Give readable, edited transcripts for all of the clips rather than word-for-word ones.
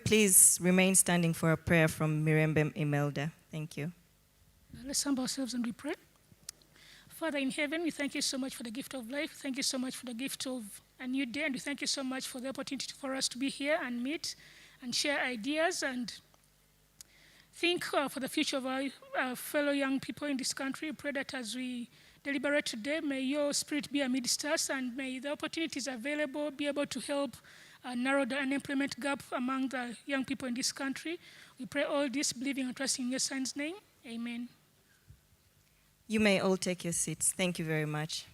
please remain standing for a prayer from Mirembe Imelda. Thank you. Let's humble ourselves and we pray. Father in heaven, we thank you so much for the gift of life. Thank you so much for the gift of a new day. And we thank you so much for the opportunity for us to be here and meet and share ideas and think for the future of our fellow young people in this country. We pray that as we deliberate today, may your spirit be amidst us and may the opportunities available be able to help narrow the unemployment gap among the young people in this country. We pray all this, believing and trusting in your son's name. Amen. You may all take your seats. Thank you very much.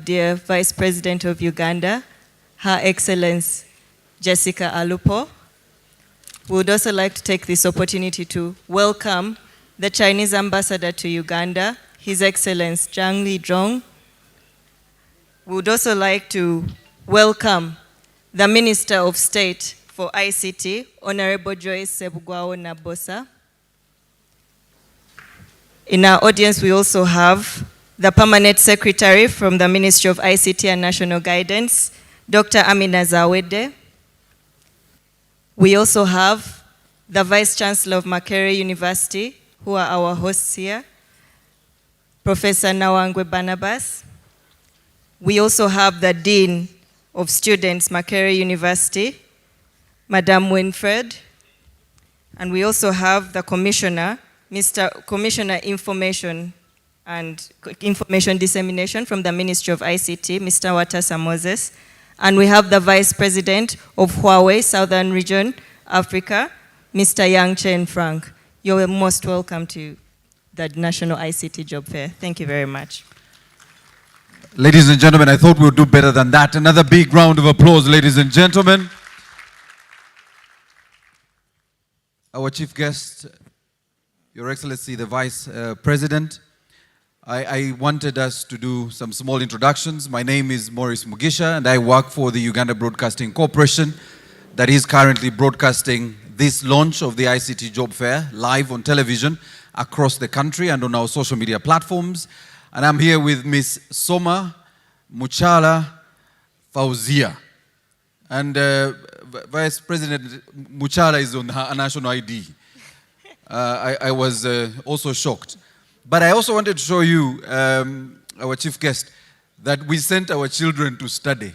Dear Vice President of Uganda, Her Excellency Jessica Alupo, we would also like to take this opportunity to welcome the Chinese Ambassador to Uganda, His Excellency Zhang Lizhong. We would also like to welcome the Minister of State for ICT, Honorable Joyce Sebugwawo Nabosa. In our audience, we also have the Permanent Secretary from the Ministry of ICT and National Guidance, Dr. Amina Zawede. We also have the Vice Chancellor of Makerere University, who are our hosts here, Professor Nawangwe Barnabas. We also have the Dean of Students, Makerere University, Madam Winfred. And we also have the Commissioner, Mr. Commissioner Information and Information Dissemination from the Ministry of ICT, Mr. Watasa Moses. And we have the Vice President of Huawei, Southern Region, Africa, Mr. Yang Chen Frank. You're most welcome to the National ICT Job Fair. Thank you very much. Ladies and gentlemen, I thought we would do better than that. Another big round of applause, ladies and gentlemen. Our chief guest, Your Excellency, the Vice President. I wanted us to do some small introductions. My name is Maurice Mugisha, and I work for the Uganda Broadcasting Corporation that is currently broadcasting this launch of the ICT Job Fair live on television across the country and on our social media platforms. And I'm here with Ms. Soma Muchala Fauzia. And Vice President Muchala is on her national ID. I was also shocked. But I also wanted to show you, our chief guest, that we sent our children to study.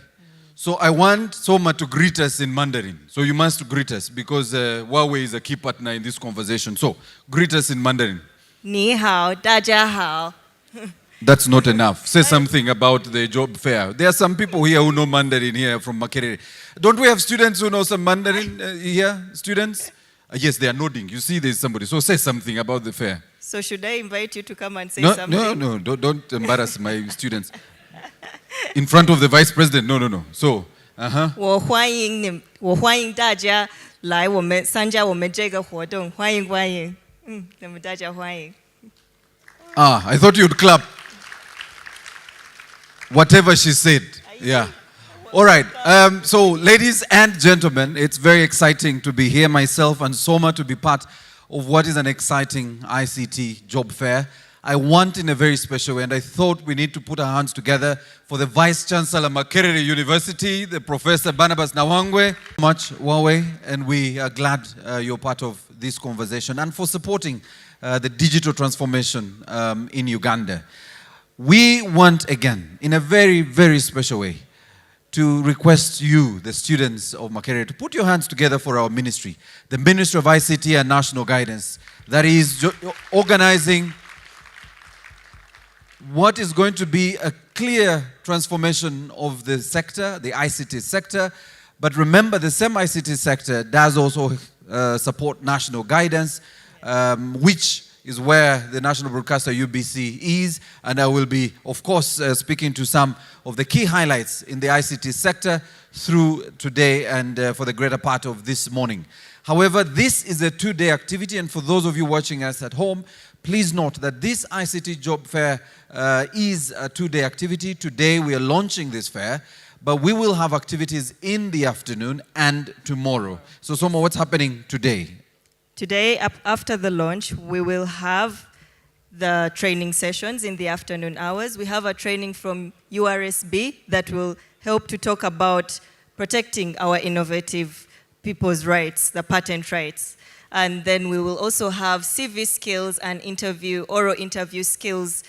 So I want Soma to greet us in Mandarin. So you must greet us because Huawei is a key partner in this conversation. So greet us in Mandarin. Ni hao, daja hao. That's not enough. Say something about the job fair. There are some people here who know Mandarin here from Makerere. Don't we have students who know some Mandarin here? Students? Yes, they are nodding. You see there's somebody. So say something about the fair. So should I invite you to come and say something? No, don't embarrass my students. In front of the Vice President, no. So, 我欢迎大家来我们参加我们这个活动，欢迎欢迎，那么大家欢迎。I thought you'd clap. Whatever she said, yeah. All right, so ladies and gentlemen, it's very exciting to be here myself and Soma to be part of what is an exciting ICT job fair. I want in a very special way, and I thought we need to put our hands together for the Vice Chancellor Makerere University, the Professor Barnabas Nawangwe, much Huawei, and we are glad you're part of this conversation and for supporting the digital transformation in Uganda. We want, again, in a very, very special way, to request you, the students of Makerere, to put your hands together for our ministry, the Ministry of ICT and National Guidance, that is organizing what is going to be a clear transformation of the sector, the ICT sector. But remember, the same ICT sector does also support national guidance, which is where the national broadcaster UBC is. And I will be, of course, speaking to some of the key highlights in the ICT sector through today and for the greater part of this morning. However, this is a two-day activity, and for those of you watching us at home, please note that this ICT Job Fair is a two-day activity. Today we are launching this fair, but we will have activities in the afternoon and tomorrow. So Soma, what's happening today? Today, after the launch, we will have the training sessions in the afternoon hours. We have a training from URSB that will help to talk about protecting our innovative people's rights, the patent rights. And then we will also have CV skills and oral interview skills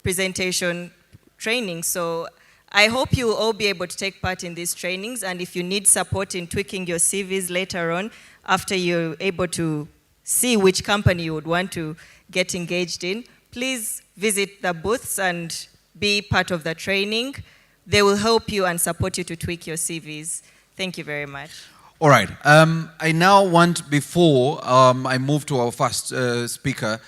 presentation training. So I hope you will all be able to take part in these trainings, and if you need support in tweaking your CVs later on, after you're able to see which company you would want to get engaged in, please visit the booths and be part of the training. They will help you and support you to tweak your CVs. Thank you very much. All right. I now want, before I move to our first speaker,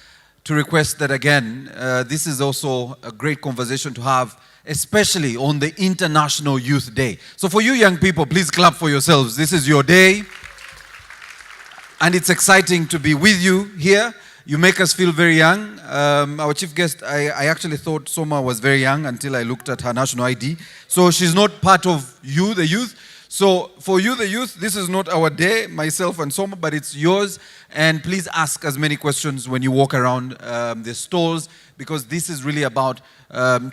to request that again, this is also a great conversation to have, especially on the International Youth Day. So for you young people, please clap for yourselves. This is your day. And it's exciting to be with you here. You make us feel very young. Our chief guest, I actually thought Soma was very young until I looked at her national ID. So she's not part of you, the youth. So for you, the youth, this is not our day, myself and Soma, but it's yours. And please ask as many questions when you walk around the stores, because this is really about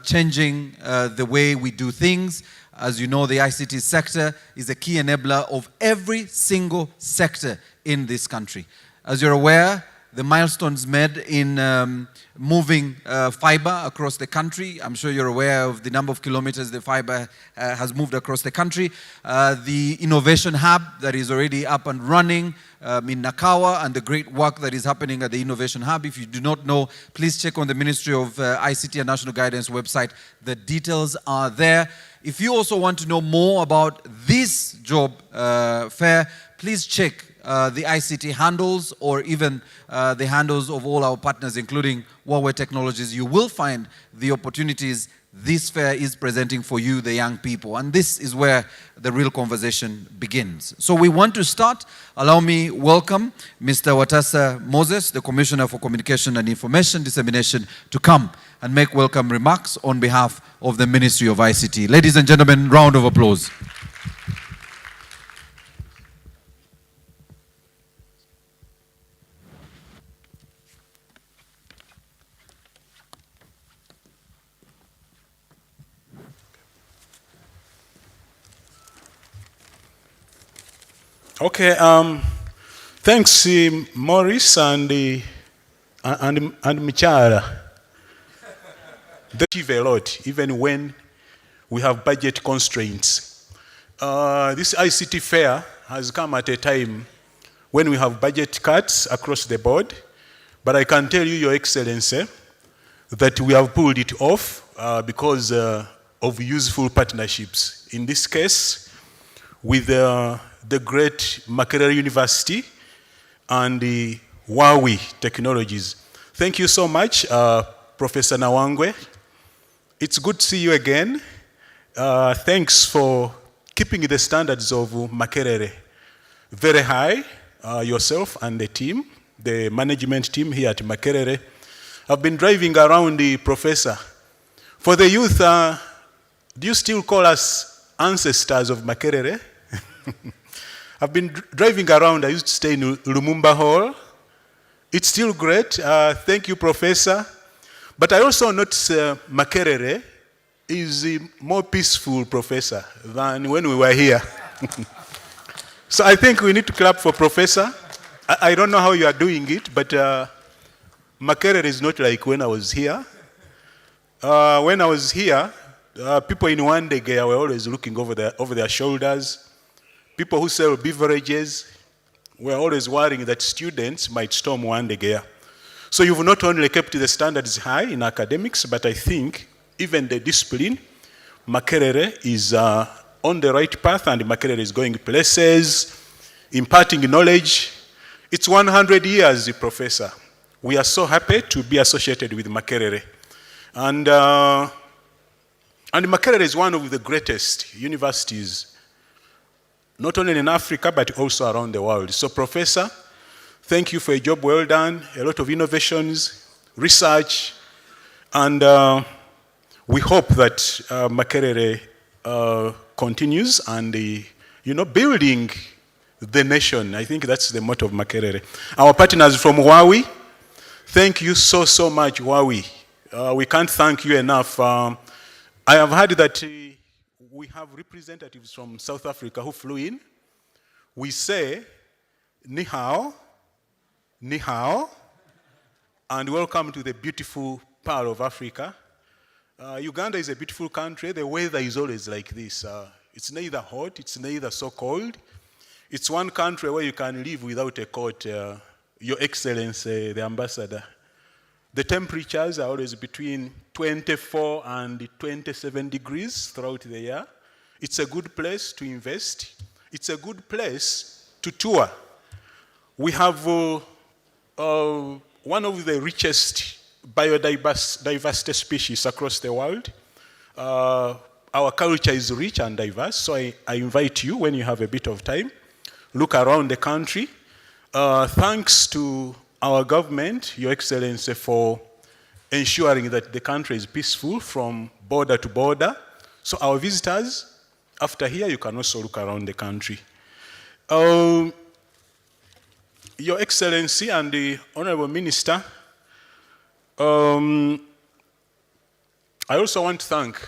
changing the way we do things. As you know, the ICT sector is a key enabler of every single sector in this country. As you're aware, the milestones made in moving fiber across the country. I'm sure you're aware of the number of kilometers the fiber has moved across the country. The innovation hub that is already up and running in Nakawa, and the great work that is happening at the innovation hub. If you do not know, please check on the Ministry of ICT and National Guidance website. The details are there. If you also want to know more about this job fair, please check the ICT handles, or even the handles of all our partners, including Huawei Technologies. You will find the opportunities this fair is presenting for you, the young people. And this is where the real conversation begins. So we want to start. Allow me welcome Mr. Watasa Moses, the Commissioner for Communication and Information Dissemination, to come and make welcome remarks on behalf of the Ministry of ICT. Ladies and gentlemen, round of applause. Okay, thanks Morris and Michara. They achieve a lot, even when we have budget constraints. This ICT fair has come at a time when we have budget cuts across the board, but I can tell you, Your Excellency, that we have pulled it off because of useful partnerships. In this case, with the great Makerere University and the Huawei Technologies. Thank you so much, Professor Nawangwe. It's good to see you again. Thanks for keeping the standards of Makerere very high, yourself and the team, the management team here at Makerere. I've been driving around the professor. For the youth, do you still call us ancestors of Makerere? I've been driving around. I used to stay in Lumumba Hall. It's still great. Thank you, Professor. But I also notice Makerere is a more peaceful professor than when we were here. So I think we need to clap for Professor. I don't know how you are doing it, but Makerere is not like when I was here. When I was here, people in Wandegea were always looking over their shoulders. People who sell beverages were always worrying that students might storm Wandegea. So you've not only kept the standards high in academics, but I think even the discipline, Makerere is on the right path, and Makerere is going places, imparting knowledge. It's 100 years, Professor. We are so happy to be associated with Makerere. And Makerere is one of the greatest universities, not only in Africa, but also around the world. So, Professor, thank you for a job well done, a lot of innovations, research, and we hope that Makerere continues and, building the nation. I think that's the motto of Makerere. Our partners from Huawei, thank you so much, Huawei. We can't thank you enough. I have heard that we have representatives from South Africa who flew in. We say, ni hao, and welcome to the beautiful Pearl of Africa. Uganda is a beautiful country. The weather is always like this. It's neither hot, it's neither so cold. It's one country where you can live without a coat, Your Excellency, the Ambassador. The temperatures are always between 24 and 27 degrees throughout the year. It's a good place to invest. It's a good place to tour. We have one of the richest biodiversity species across the world. Our culture is rich and diverse, so I invite you, when you have a bit of time, look around the country. Thanks to our government, Your Excellency, for ensuring that the country is peaceful from border to border. So our visitors, after here, you can also look around the country. Your Excellency and the Honorable Minister, I also want to thank,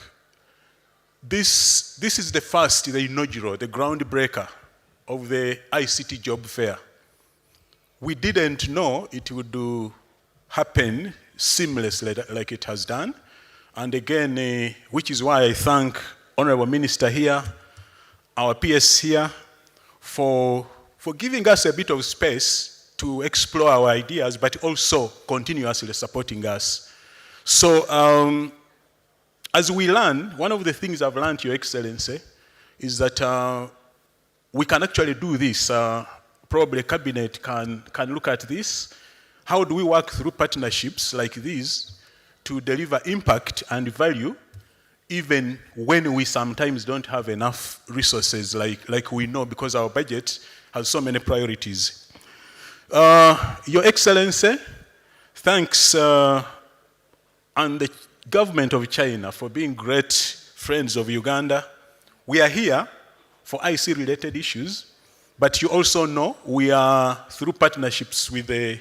this is the first, the inaugural, the groundbreaker of the ICT Job Fair. We didn't know it would happen seamlessly like it has done. And again, which is why I thank Honorable Minister here, our PS here, for giving us a bit of space to explore our ideas, but also continuously supporting us. So as we learn, one of the things I've learned, Your Excellency, is that we can actually do this. Probably Cabinet can look at this. How do we work through partnerships like these to deliver impact and value, even when we sometimes don't have enough resources like we know, because our budget has so many priorities. Your Excellency, thanks and the government of China for being great friends of Uganda. We are here for IC-related issues, but you also know we are through partnerships with the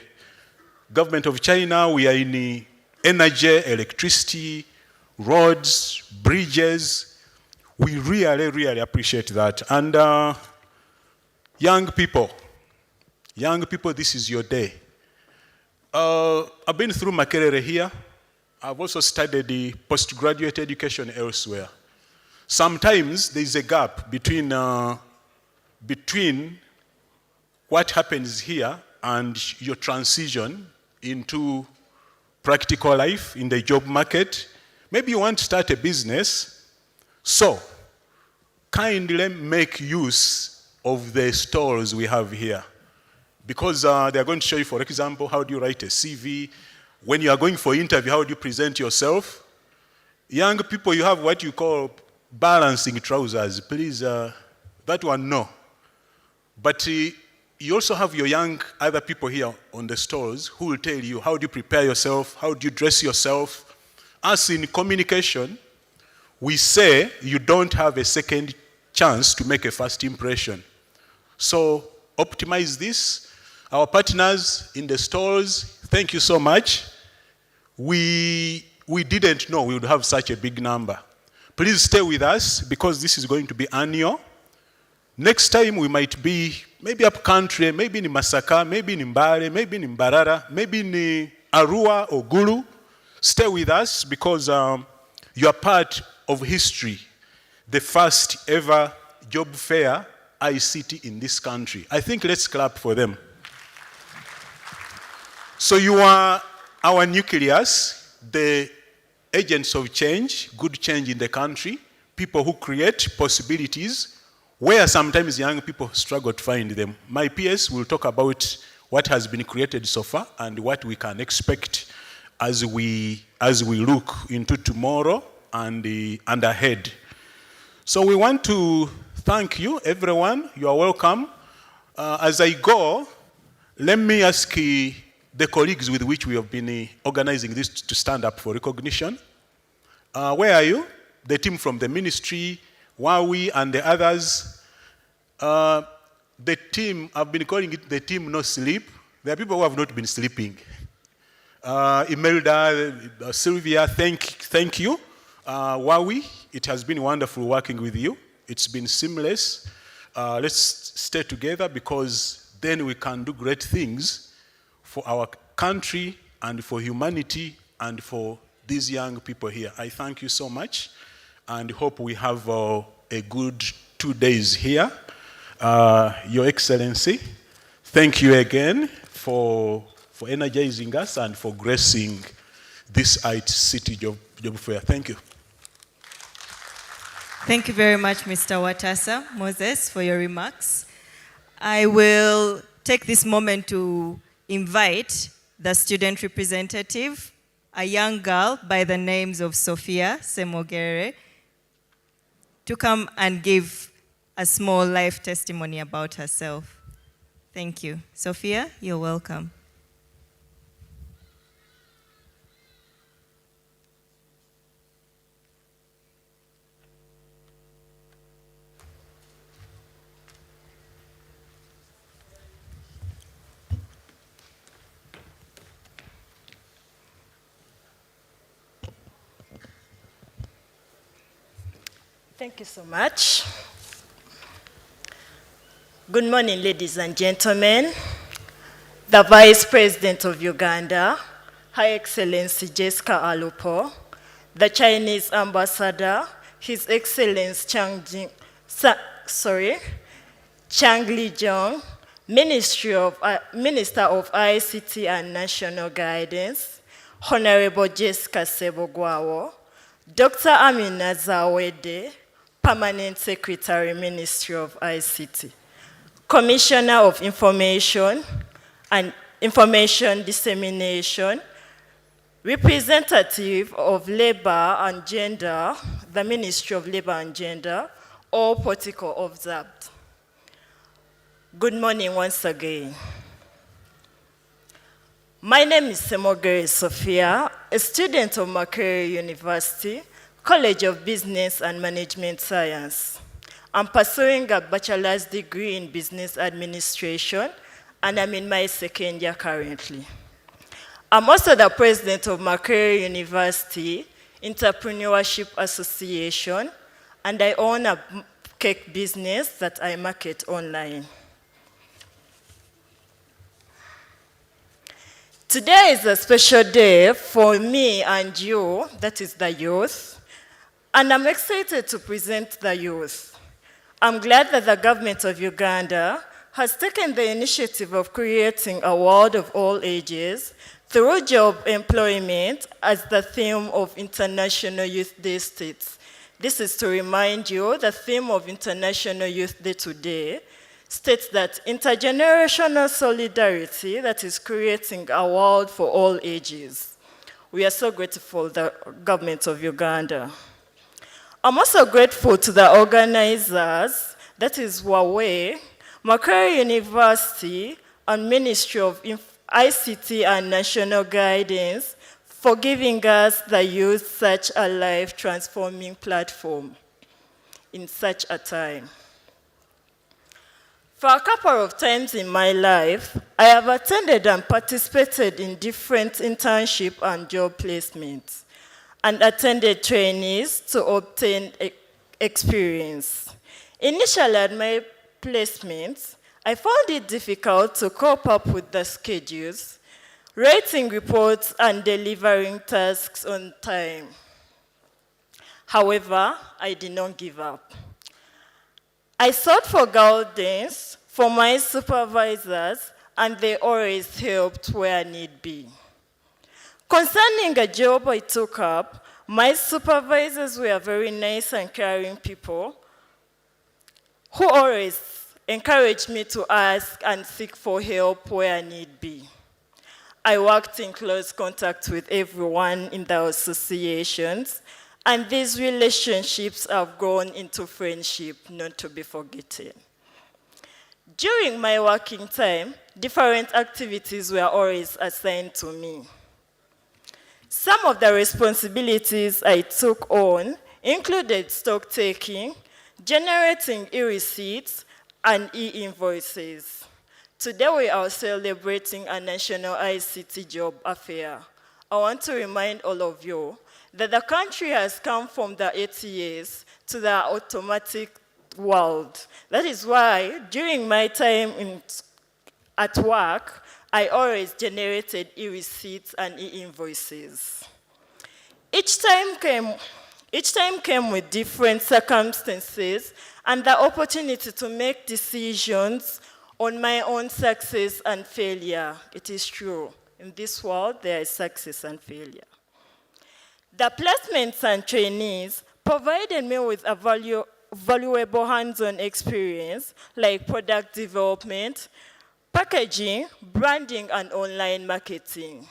government of China. We are in energy, electricity, roads, bridges. We really, really appreciate that. And young people, this is your day. I've been through Makerere here. I've also studied the postgraduate education elsewhere. Sometimes there's a gap between what happens here and your transition into practical life in the job market. Maybe you want to start a business, so kindly make use of the stalls we have here. Because they're going to show you, for example, how do you write a CV. When you are going for interview, how do you present yourself? Young people, you have what you call balancing trousers. Please, that one, no. But you also have your young other people here on the stalls who will tell you how do you prepare yourself, how do you dress yourself. As in communication, we say you don't have a second chance to make a first impression. So optimize this. Our partners in the stalls, thank you so much. We didn't know we would have such a big number. Please stay with us because this is going to be annual. Next time we might be maybe up country, maybe in Masaka, maybe in Mbale, maybe in Mbarara, maybe in Arua or Gulu. Stay with us because you are part of history. The first ever job fair ICT in this country. I think let's clap for them. So you are our nucleus, the agents of change, good change in the country, people who create possibilities where sometimes young people struggle to find them. My PS will talk about what has been created so far and what we can expect as we look into tomorrow and ahead. So we want to thank you, everyone. You are welcome. As I go, let me ask the colleagues with which we have been organizing this to stand up for recognition. Where are you? The team from the ministry, Wawi, and the others. The team, I've been calling it the team no sleep. There are people who have not been sleeping. Imelda, Sylvia, thank you. Wawi, It has been wonderful working with you. It's been seamless. Let's stay together because then we can do great things for our country and for humanity and for these young people here. I thank you so much and hope we have a good 2 days here. Your Excellency, thank you again for energizing us and for gracing this ICT Job Fair. Thank you. Thank you very much, Mr. Watasa Moses, for your remarks. I will take this moment to invite the student representative, a young girl by the names of Sophia Semogere, to come and give a small life testimony about herself. Thank you. Sophia, you're welcome. Thank you so much. Good morning, ladies and gentlemen. The Vice President of Uganda, Her Excellency Jessica Alupo, the Chinese Ambassador, His Excellency Chang Lijong, Minister of ICT and National Guidance, Honorable Jessica Sebogwawo, Dr. Amina Zawede, Permanent Secretary, Ministry of ICT, Commissioner of Information and Information Dissemination, Representative of Labor and Gender, the Ministry of Labor and Gender, all protocol observed. Good morning once again. My name is Semogere Sophia, a student of Makerere University, College of Business and Management Science. I'm pursuing a bachelor's degree in business administration, and I'm in my second year currently. I'm also the president of Makerere University Entrepreneurship Association, and I own a cake business that I market online. Today is a special day for me and you, that is the youth, and I'm excited to present the youth. I'm glad that the government of Uganda has taken the initiative of creating a world of all ages through job employment as the theme of International Youth Day states. This is to remind you the theme of International Youth Day today states that intergenerational solidarity that is creating a world for all ages. We are so grateful to the government of Uganda. I'm also grateful to the organizers, that is Huawei, Makerere University, and Ministry of ICT and National Guidance for giving us, the youth, such a life-transforming platform in such a time. For a couple of times in my life, I have attended and participated in different internship and job placements, and attended trainees to obtain experience. Initially at my placements, I found it difficult to cope up with the schedules, writing reports and delivering tasks on time. However, I did not give up. I sought for guidance from my supervisors, and they always helped where need be. Concerning a job I took up, my supervisors were very nice and caring people who always encouraged me to ask and seek for help where need be. I worked in close contact with everyone in the associations, and these relationships have grown into friendship not to be forgotten. During my working time, different activities were always assigned to me. Some of the responsibilities I took on included stock taking, generating e-receipts, and e-invoices. Today we are celebrating a national ICT Job Fair. I want to remind all of you that the country has come from the ATS to the automatic world. That is why during my time at work, I always generated e-receipts and e-invoices. Each time came with different circumstances and the opportunity to make decisions on my own success and failure. It is true. In this world, there is success and failure. The placements and trainees provided me with a valuable hands-on experience like product development, packaging, branding, and online marketing.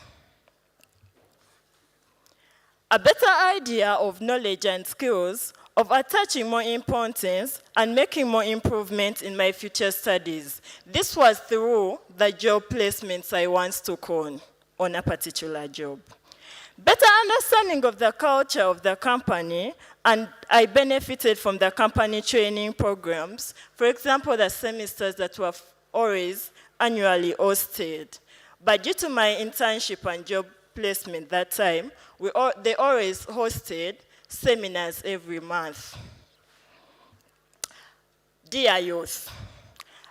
A better idea of knowledge and skills of attaching more importance and making more improvement in my future studies. This was through the job placements I once took on a particular job. Better understanding of the culture of the company, and I benefited from the company training programs. For example, the semesters that were always annually hosted. But due to my internship and job placement that time, they always hosted seminars every month. Dear youth,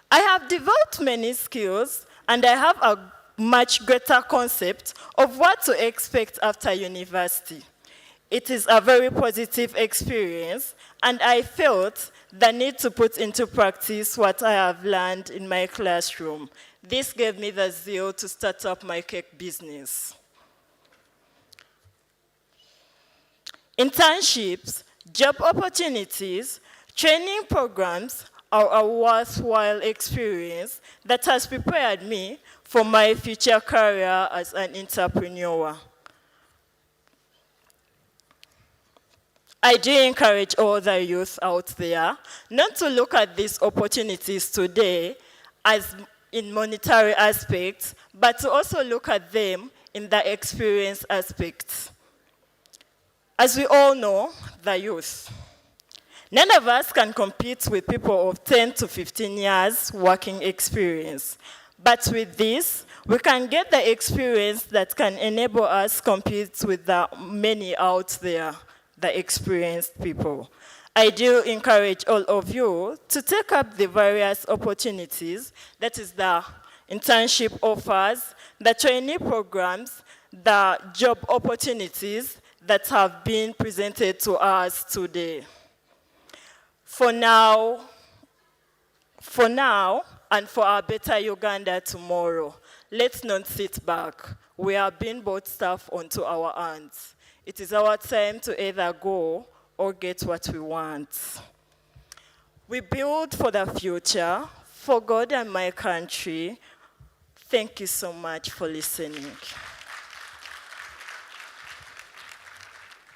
I have developed many skills and I have a much greater concept of what to expect after university. It is a very positive experience and I felt the need to put into practice what I have learned in my classroom. This gave me the zeal to start up my cake business. Internships, job opportunities, training programs are a worthwhile experience that has prepared me for my future career as an entrepreneur. I do encourage all the youth out there not to look at these opportunities today as in monetary aspects, but to also look at them in the experience aspects. As we all know, the youth. None of us can compete with people of 10 to 15 years working experience. But with this, we can get the experience that can enable us to compete with the many out there, the experienced people. I do encourage all of you to take up the various opportunities, that is the internship offers, the trainee programs, the job opportunities that have been presented to us today. For now, and for a better Uganda tomorrow, let's not sit back. We are being brought stuff onto our hands. It is our time to either go or get what we want. We build for the future, for God and my country. Thank you so much for listening.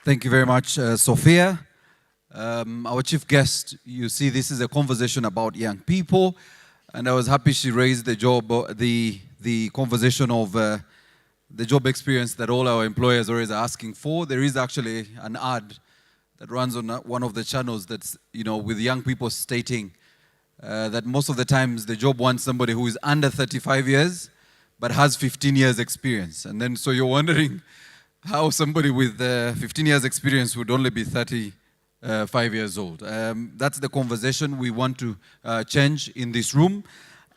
Thank you very much, Sophia. Our chief guest, you see, this is a conversation about young people, and I was happy she raised the conversation of the job experience that all our employers always are asking for. There is actually an ad that runs on one of the channels that's, with young people stating that most of the times the job wants somebody who is under 35 years, but has 15 years experience. And then, so you're wondering how somebody with 15 years experience would only be 35 years old. That's the conversation we want to change in this room.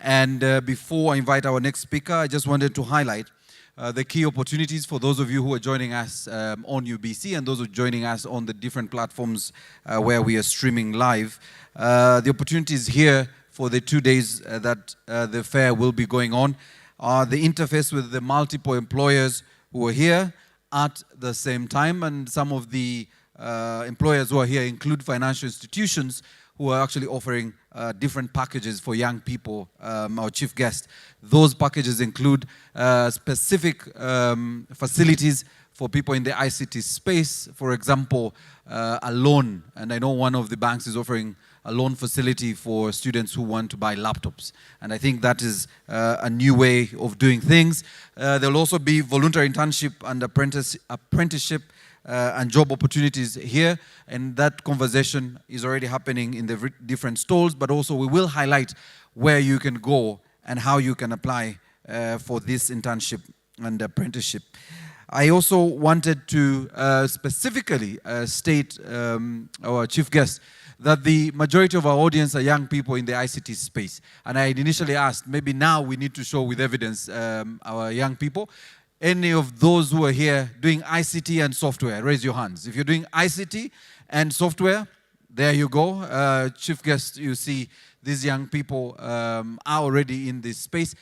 And before I invite our next speaker, I just wanted to highlight the key opportunities for those of you who are joining us on UBC and those who are joining us on the different platforms where we are streaming live. The opportunities here for the 2 days that the fair will be going on are the interface with the multiple employers who are here at the same time, and some of the employers who are here include financial institutions who are actually offering different packages for young people, our chief guest. Those packages include specific facilities for people in the ICT space. For example, a loan, and I know one of the banks is offering a loan facility for students who want to buy laptops. And I think that is a new way of doing things. There'll also be voluntary internship and apprenticeship and job opportunities here. And that conversation is already happening in the different stalls, but also we will highlight where you can go and how you can apply for this internship and apprenticeship. I also wanted to specifically state, our chief guest, that the majority of our audience are young people in the ICT space. And I had initially asked, maybe now we need to show with evidence our young people. Any of those who are here doing ICT and software, raise your hands. If you're doing ICT and software, there you go. Chief guest, you see these young people are already in this space.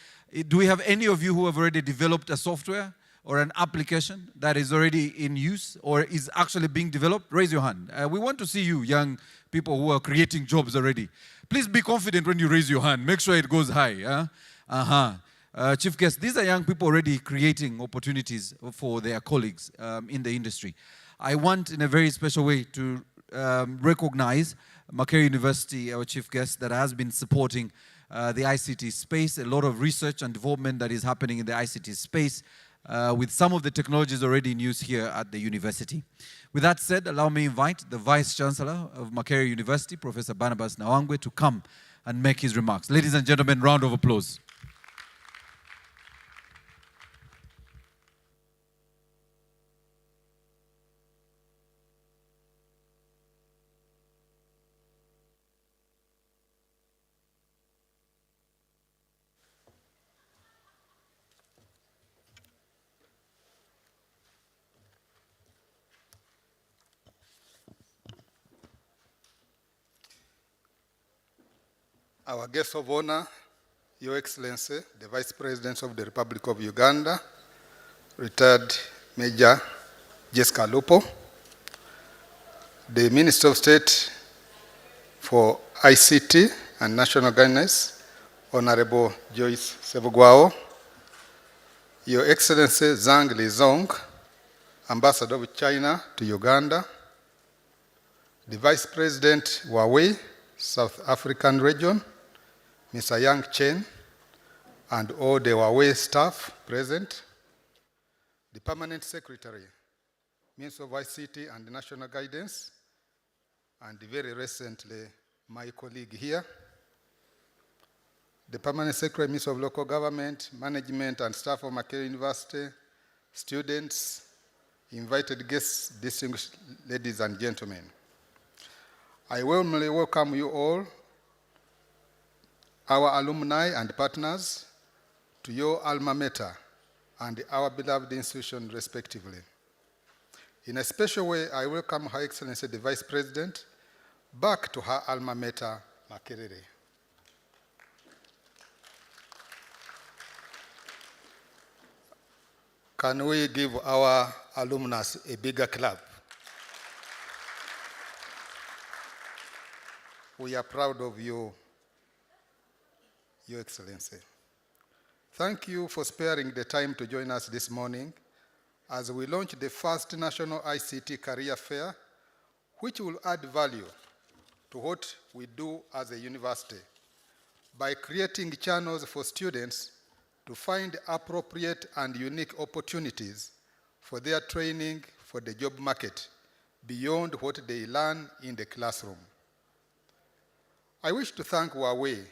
Do we have any of you who have already developed a software or an application that is already in use or is actually being developed? Raise your hand. We want to see you, young people who are creating jobs already. Please be confident when you raise your hand. Make sure it goes high. Chief guest, these are young people already creating opportunities for their colleagues in the industry. I want, in a very special way, to recognize Makerere University, our chief guest, that has been supporting the ICT space, a lot of research and development that is happening in the ICT space with some of the technologies already in use here at the university. With that said, allow me to invite the Vice Chancellor of Makerere University, Professor Barnabas Nawangwe, to come and make his remarks. Ladies and gentlemen, round of applause. Our guest of honor, Your Excellency, the Vice President of the Republic of Uganda, retired Major Jessica Lupo, the Minister of State for ICT and National Governance, Honorable Joyce Sebugwao, Your Excellency Zhang Lizong, Ambassador of China to Uganda, the Vice President Huawei, South African Region, Mr. Yang Chen, and all the Huawei staff present, the Permanent Secretary, Minister of ICT and National Guidance, and very recently, my colleague here, the Permanent Secretary, Minister of Local Government, Management, and staff of Makerere University, students, invited guests, distinguished ladies and gentlemen. I warmly welcome you all, our alumni and partners, to your alma mater and our beloved institution respectively. In a special way, I welcome Her Excellency the Vice President back to her alma mater, Makerere. Can we give our alumnus a bigger clap? We are proud of you, Your Excellency. Thank you for sparing the time to join us this morning as we launch the first National ICT Career Fair, which will add value to what we do as a university by creating channels for students to find appropriate and unique opportunities for their training for the job market beyond what they learn in the classroom. I wish to thank Huawei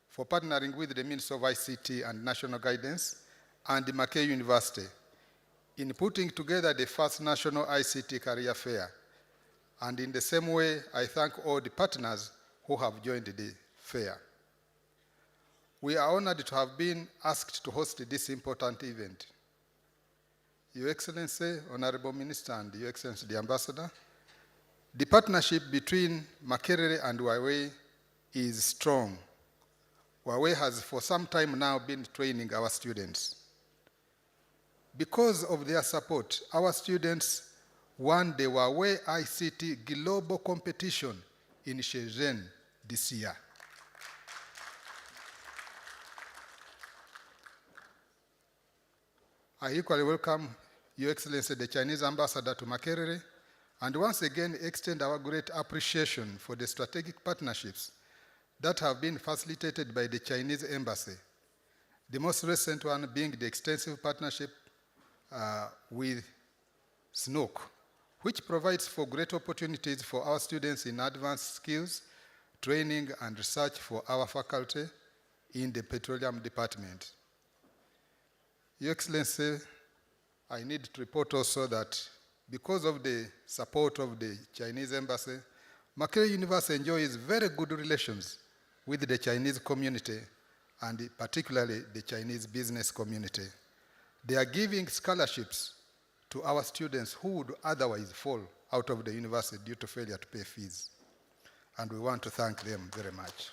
for partnering with the Ministry of ICT and National Guidance and the Makerere University in putting together the first National ICT Career Fair. And in the same way, I thank all the partners who have joined the fair. We are honored to have been asked to host this important event. Your Excellency, Honorable Minister, and Your Excellency, the Ambassador, the partnership between Makerere and Huawei is strong. Huawei has for some time now been training our students. Because of their support, our students won the Huawei ICT Global Competition in Shenzhen this year. I equally welcome Your Excellency, the Chinese Ambassador to Makerere, and once again extend our great appreciation for the strategic partnerships that have been facilitated by the Chinese Embassy, the most recent one being the extensive partnership with SNOOC, which provides for great opportunities for our students in advanced skills, training, and research for our faculty in the Petroleum Department. Your Excellency, I need to report also that because of the support of the Chinese embassy, Makerere University enjoys very good relations with the Chinese community and particularly the Chinese business community. They are giving scholarships to our students who would otherwise fall out of the university due to failure to pay fees. And we want to thank them very much.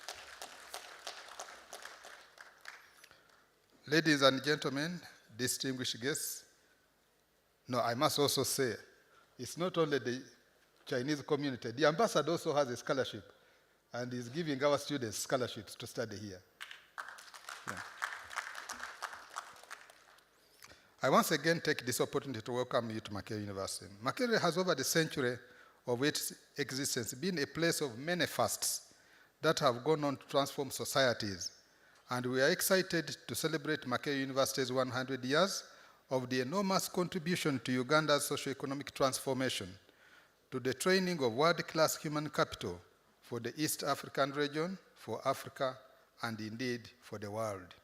Ladies and gentlemen, distinguished guests, no, I must also say, it's not only the Chinese community. The ambassador also has a scholarship and is giving our students scholarships to study here. Yeah. I once again take this opportunity to welcome you to Makerere University. Makerere has over the century of its existence been a place of many firsts that have gone on to transform societies. And we are excited to celebrate Makerere University's 100 years of the enormous contribution to Uganda's socio-economic transformation, to the training of world-class human capital for the East African region, for Africa, and indeed for the world.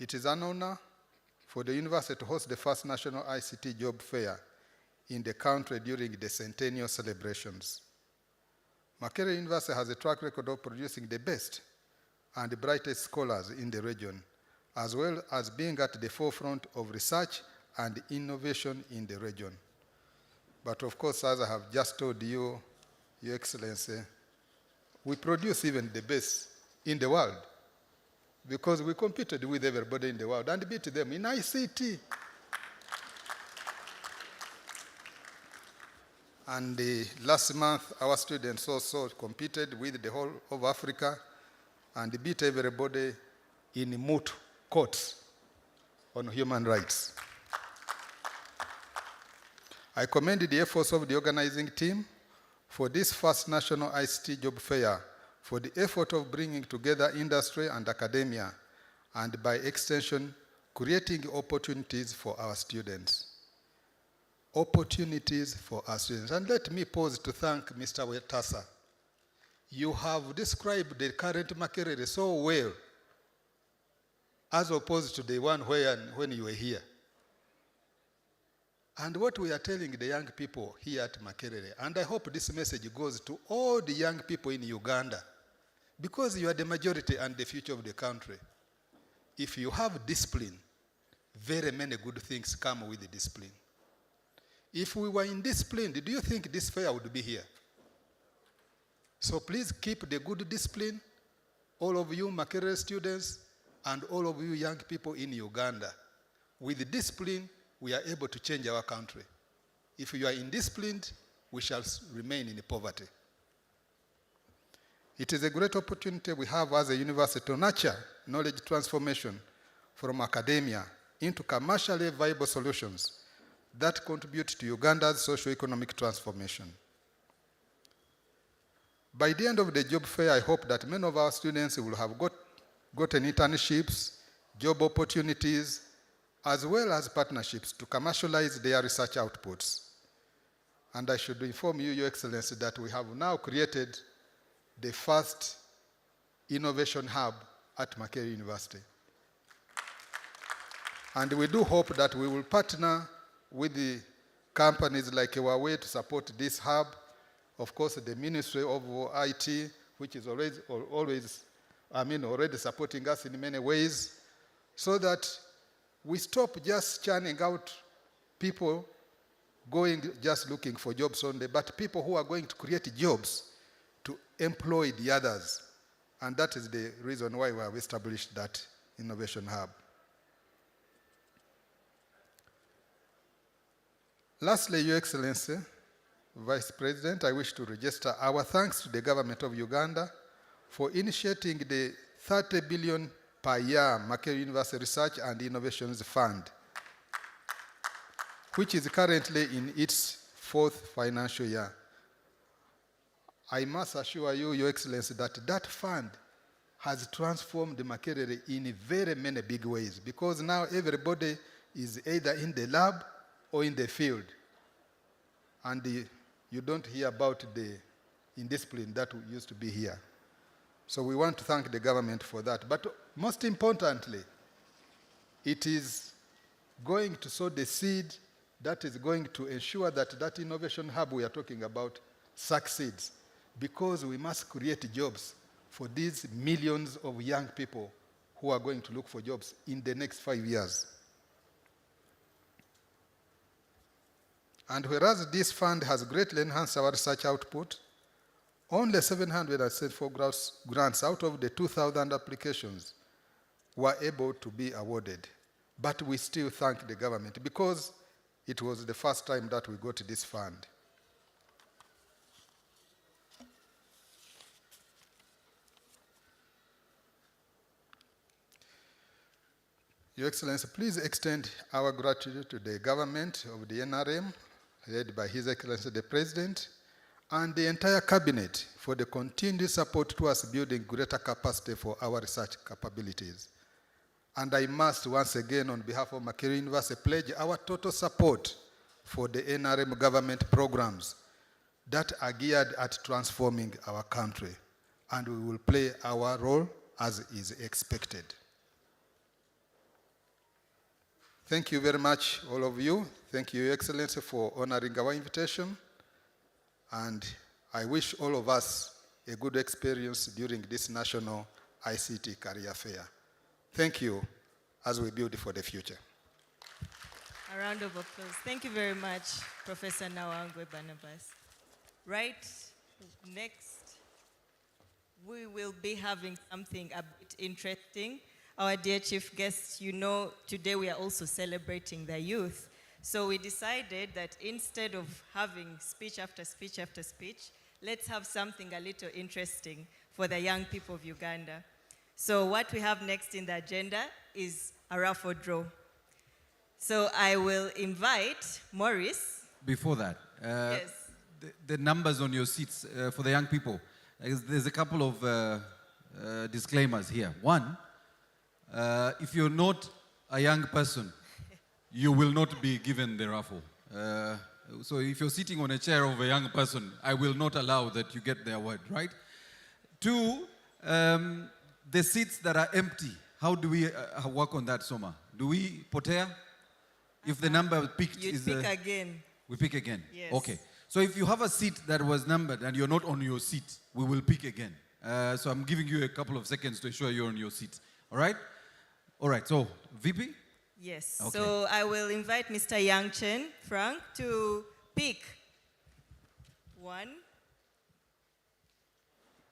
It is an honor for the university to host the first national ICT Job Fair in the country during the centennial celebrations. Makerere University has a track record of producing the best and the brightest scholars in the region, as well as being at the forefront of research and innovation in the region. But of course, as I have just told you, Your Excellency, we produce even the best in the world because we competed with everybody in the world and beat them in ICT. And last month, our students also competed with the whole of Africa and beat everybody in moot courts on human rights. I commend the efforts of the organizing team for this first national ICT Job Fair, for the effort of bringing together industry and academia, and by extension, creating opportunities for our students. Opportunities for our students. And let me pause to thank Mr. Wetasa. You have described the current Makerere so well, as opposed to the one when you were here. And what we are telling the young people here at Makerere, and I hope this message goes to all the young people in Uganda, because you are the majority and the future of the country. If you have discipline, very many good things come with the discipline. If we were indisciplined, do you think this fair would be here? So please keep the good discipline, all of you Makerere students, and all of you young people in Uganda. With discipline, we are able to change our country. If you are indisciplined, we shall remain in poverty. It is a great opportunity we have as a university to nurture knowledge transformation from academia into commercially viable solutions that contribute to Uganda's socio-economic transformation. By the end of the job fair, I hope that many of our students will have gotten internships, job opportunities, as well as partnerships to commercialize their research outputs. And I should inform you, Your Excellency, that we have now created the first innovation hub at Makerere University. And we do hope that we will partner with the companies like Huawei to support this hub. Of course, the Ministry of IT, which is already supporting us in many ways, so that we stop just churning out people going just looking for jobs only, but people who are going to create jobs to employ the others. And that is the reason why we have established that innovation hub. Lastly, Your Excellency, Vice President, I wish to register our thanks to the government of Uganda for initiating the 30 billion per year Makerere University Research and Innovations Fund, which is currently in its 4th financial year. I must assure you, Your Excellency, that that fund has transformed Makerere in very many big ways, because now everybody is either in the lab or in the field. And you don't hear about the indiscipline that used to be here. So we want to thank the government for that. But most importantly, it is going to sow the seed that is going to ensure that that innovation hub we are talking about succeeds, because we must create jobs for these millions of young people who are going to look for jobs in the next 5 years. And whereas this fund has greatly enhanced our research output, only 774 grants out of the 2,000 applications were able to be awarded. But we still thank the government because it was the first time that we got this fund. Your Excellency, please extend our gratitude to the government of the NRM, led by His Excellency the President, and the entire cabinet for the continued support towards building greater capacity for our research capabilities. And I must once again, on behalf of Makerere University, pledge our total support for the NRM government programs that are geared at transforming our country. And we will play our role as is expected. Thank you very much, all of you. Thank you, Your Excellency, for honoring our invitation. And I wish all of us a good experience during this National ICT Career Fair. Thank you as we build for the future. A round of applause. Thank you very much, Professor Nawangwe Barnabas. Right next, we will be having something a bit interesting. Our dear chief guests, you know, today we are also celebrating the youth. So we decided that instead of having speech after speech after speech, let's have something a little interesting for the young people of Uganda. So what we have next in the agenda is a raffle draw. So I will invite Maurice. Before that, Yes. the numbers on your seats for the young people, there's a couple of disclaimers here. One, if you're not a young person, you will not be given the raffle. So if you're sitting on a chair of a young person, I will not allow that you get the award, right? Two, the seats that are empty, how do we work on that, Soma? Do we potea? If the number picked You is... pick again. We pick again? Yes. Okay. So if you have a seat that was numbered and you're not on your seat, we will pick again. So I'm giving you a couple of seconds to ensure you're on your seat. All right? All right. So, VP? Yes. Okay. So I will invite Mr. Yang Chen Frank to pick one.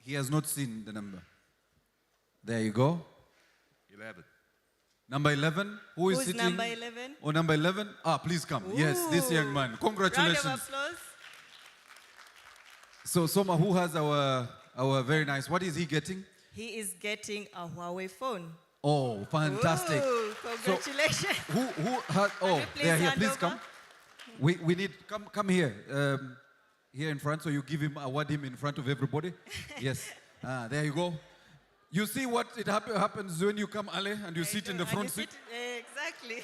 He has not seen the number. There you go. 11. Number 11. Who is Who's sitting? number 11? Oh, number 11? Ah, please come. Yes, this young man. Round Congratulations. of applause. So, Soma, who has our very nice, what is he getting? He is getting a Huawei phone. Oh, fantastic. Ooh, congratulations. Who has, oh, you please they are here. hand Please over? come. We need, come here. Here in front, so you give him, award him in front of everybody. Yes. There you go. You see what it happens when you come early and you sit in the front seat? Exactly.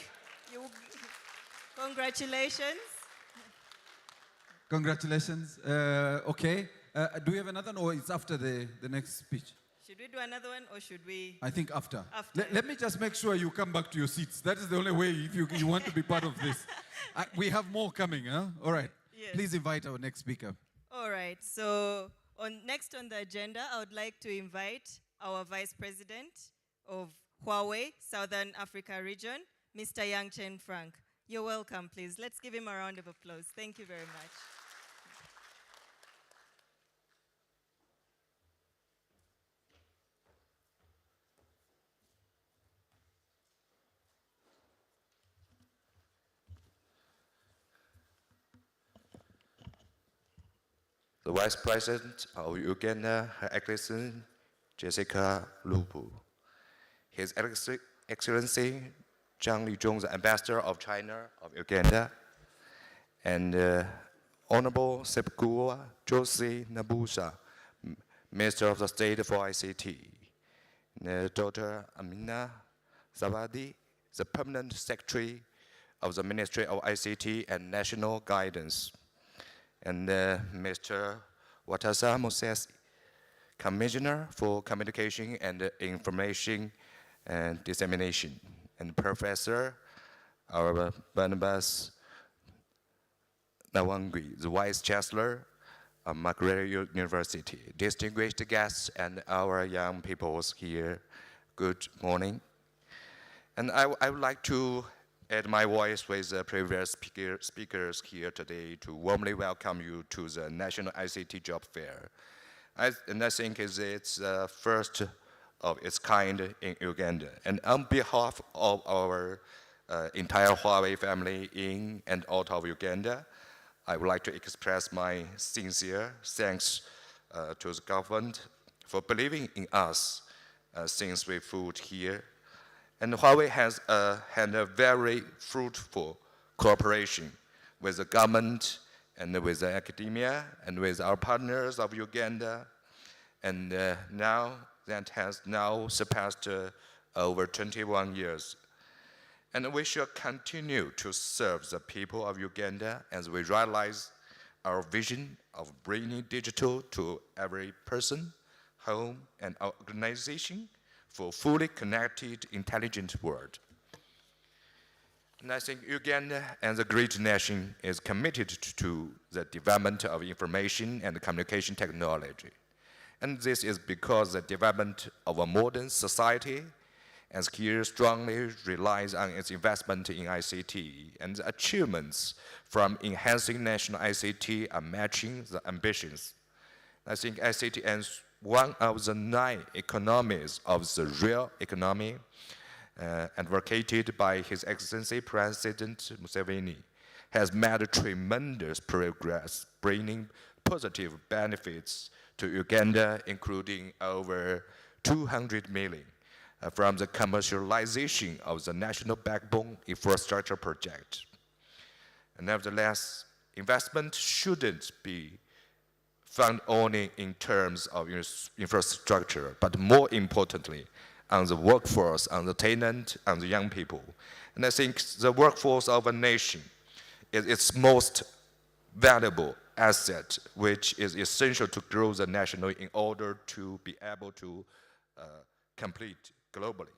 Congratulations. Congratulations. Okay. Do we have another one, or it's after the next speech? Should we do another one or should we? I think after. After. Let me just make sure you come back to your seats. That is the only way if you want to be part of this. We have more coming, huh? All right. Yes. Please invite our next speaker. All right. So next on the agenda, I would like to invite our Vice President of Huawei, Southern Africa region, Mr. Yang Chen Frank. You're welcome, please. Let's give him a round of applause. Thank you very much. The Vice President of Uganda, Her Excellency Jessica Lubu. His Excellency Zhang Lizhong, the Ambassador of China of Uganda, and Honorable Sepgua Josie Nabusa, Minister of the State for ICT, and Dr. Amina Zawadi, the Permanent Secretary of the Ministry of ICT and National Guidance, and Mr. Watasa Moses, Commissioner for Communication and Information and Dissemination, and Professor our Barnabas Nawangwi, the Vice Chancellor of Makerere University, distinguished guests and our young peoples here, good morning. And I would like to add my voice with the previous speakers here today to warmly welcome you to the National ICT Job Fair. And I think it's the first of its kind in Uganda. And on behalf of our entire Huawei family in and out of Uganda, I would like to express my sincere thanks to the government for believing in us since we flew here. And Huawei has had a very fruitful cooperation with the government and with the academia and with our partners of Uganda. And now that has now surpassed over 21 years. And we shall continue to serve the people of Uganda as we realize our vision of bringing digital to every person, home, and organization for a fully connected, intelligent world. And I think Uganda, as a great nation, is committed to the development of information and communication technology. And this is because the development of a modern society and here strongly relies on its investment in ICT, and the achievements from enhancing national ICT are matching the ambitions. I think ICT as one of the 9 economies of the real economy, advocated by His Excellency President Museveni, has made tremendous progress, bringing positive benefits to Uganda, including over 200 million from the commercialization of the national backbone infrastructure project. And nevertheless, investment shouldn't be found only in terms of infrastructure, but more importantly, on the workforce, on the talent, on the young people. And I think the workforce of a nation is its most valuable asset, which is essential to grow the nation in order to be able to compete globally.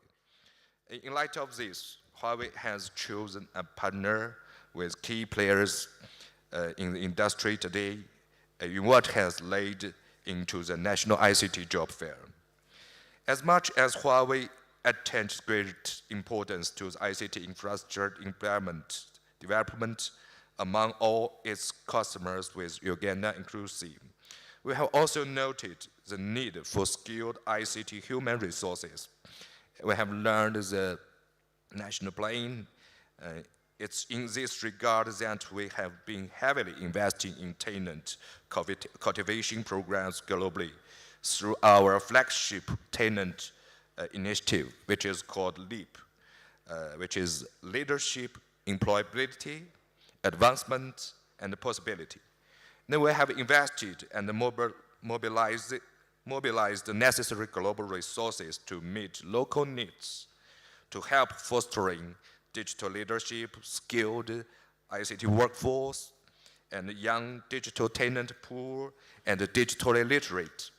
In light of this, Huawei has chosen a partner with key players in the industry today in what has led into the National ICT Job Fair. As much as Huawei attaches great importance to the ICT infrastructure development among all its customers with Uganda inclusive, we have also noted the need for skilled ICT human resources. We have learned the national plan. It's in this regard that we have been heavily investing in talent cultivation programs globally through our flagship talent initiative, which is called LEAP, which is Leadership, Employability, Advancement, and Possibility. Then we have invested and mobilized the necessary global resources to meet local needs, to help fostering digital leadership, skilled ICT workforce, and young digital talent pool, and digitally literate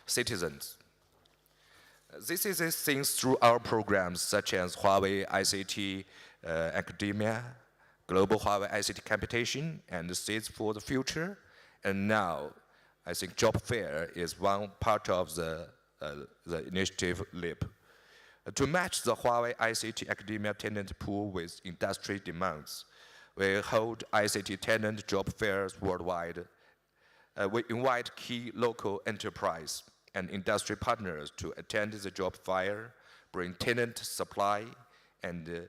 citizens. This is a thing through our programs such as Huawei ICT Academia, Global Huawei ICT Competition, and Seeds for the Future. And now, I think Job Fair is one part of the initiative LEAP. To match the Huawei ICT Academia talent pool with industry demands, we hold ICT talent job fairs worldwide. We invite key local enterprise and industry partners to attend the job fair, bring talent supply, and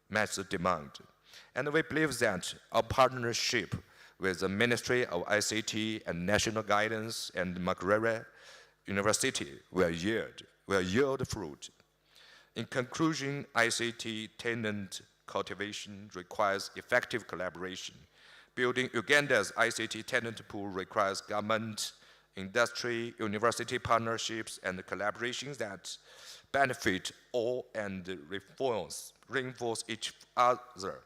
match the demand. And we believe that our partnership with the Ministry of ICT and National Guidance and Makerere University will yield fruit. In conclusion, ICT talent cultivation requires effective collaboration. Building Uganda's ICT talent pool requires government, industry, university partnerships, and collaborations that benefit all and reinforce each other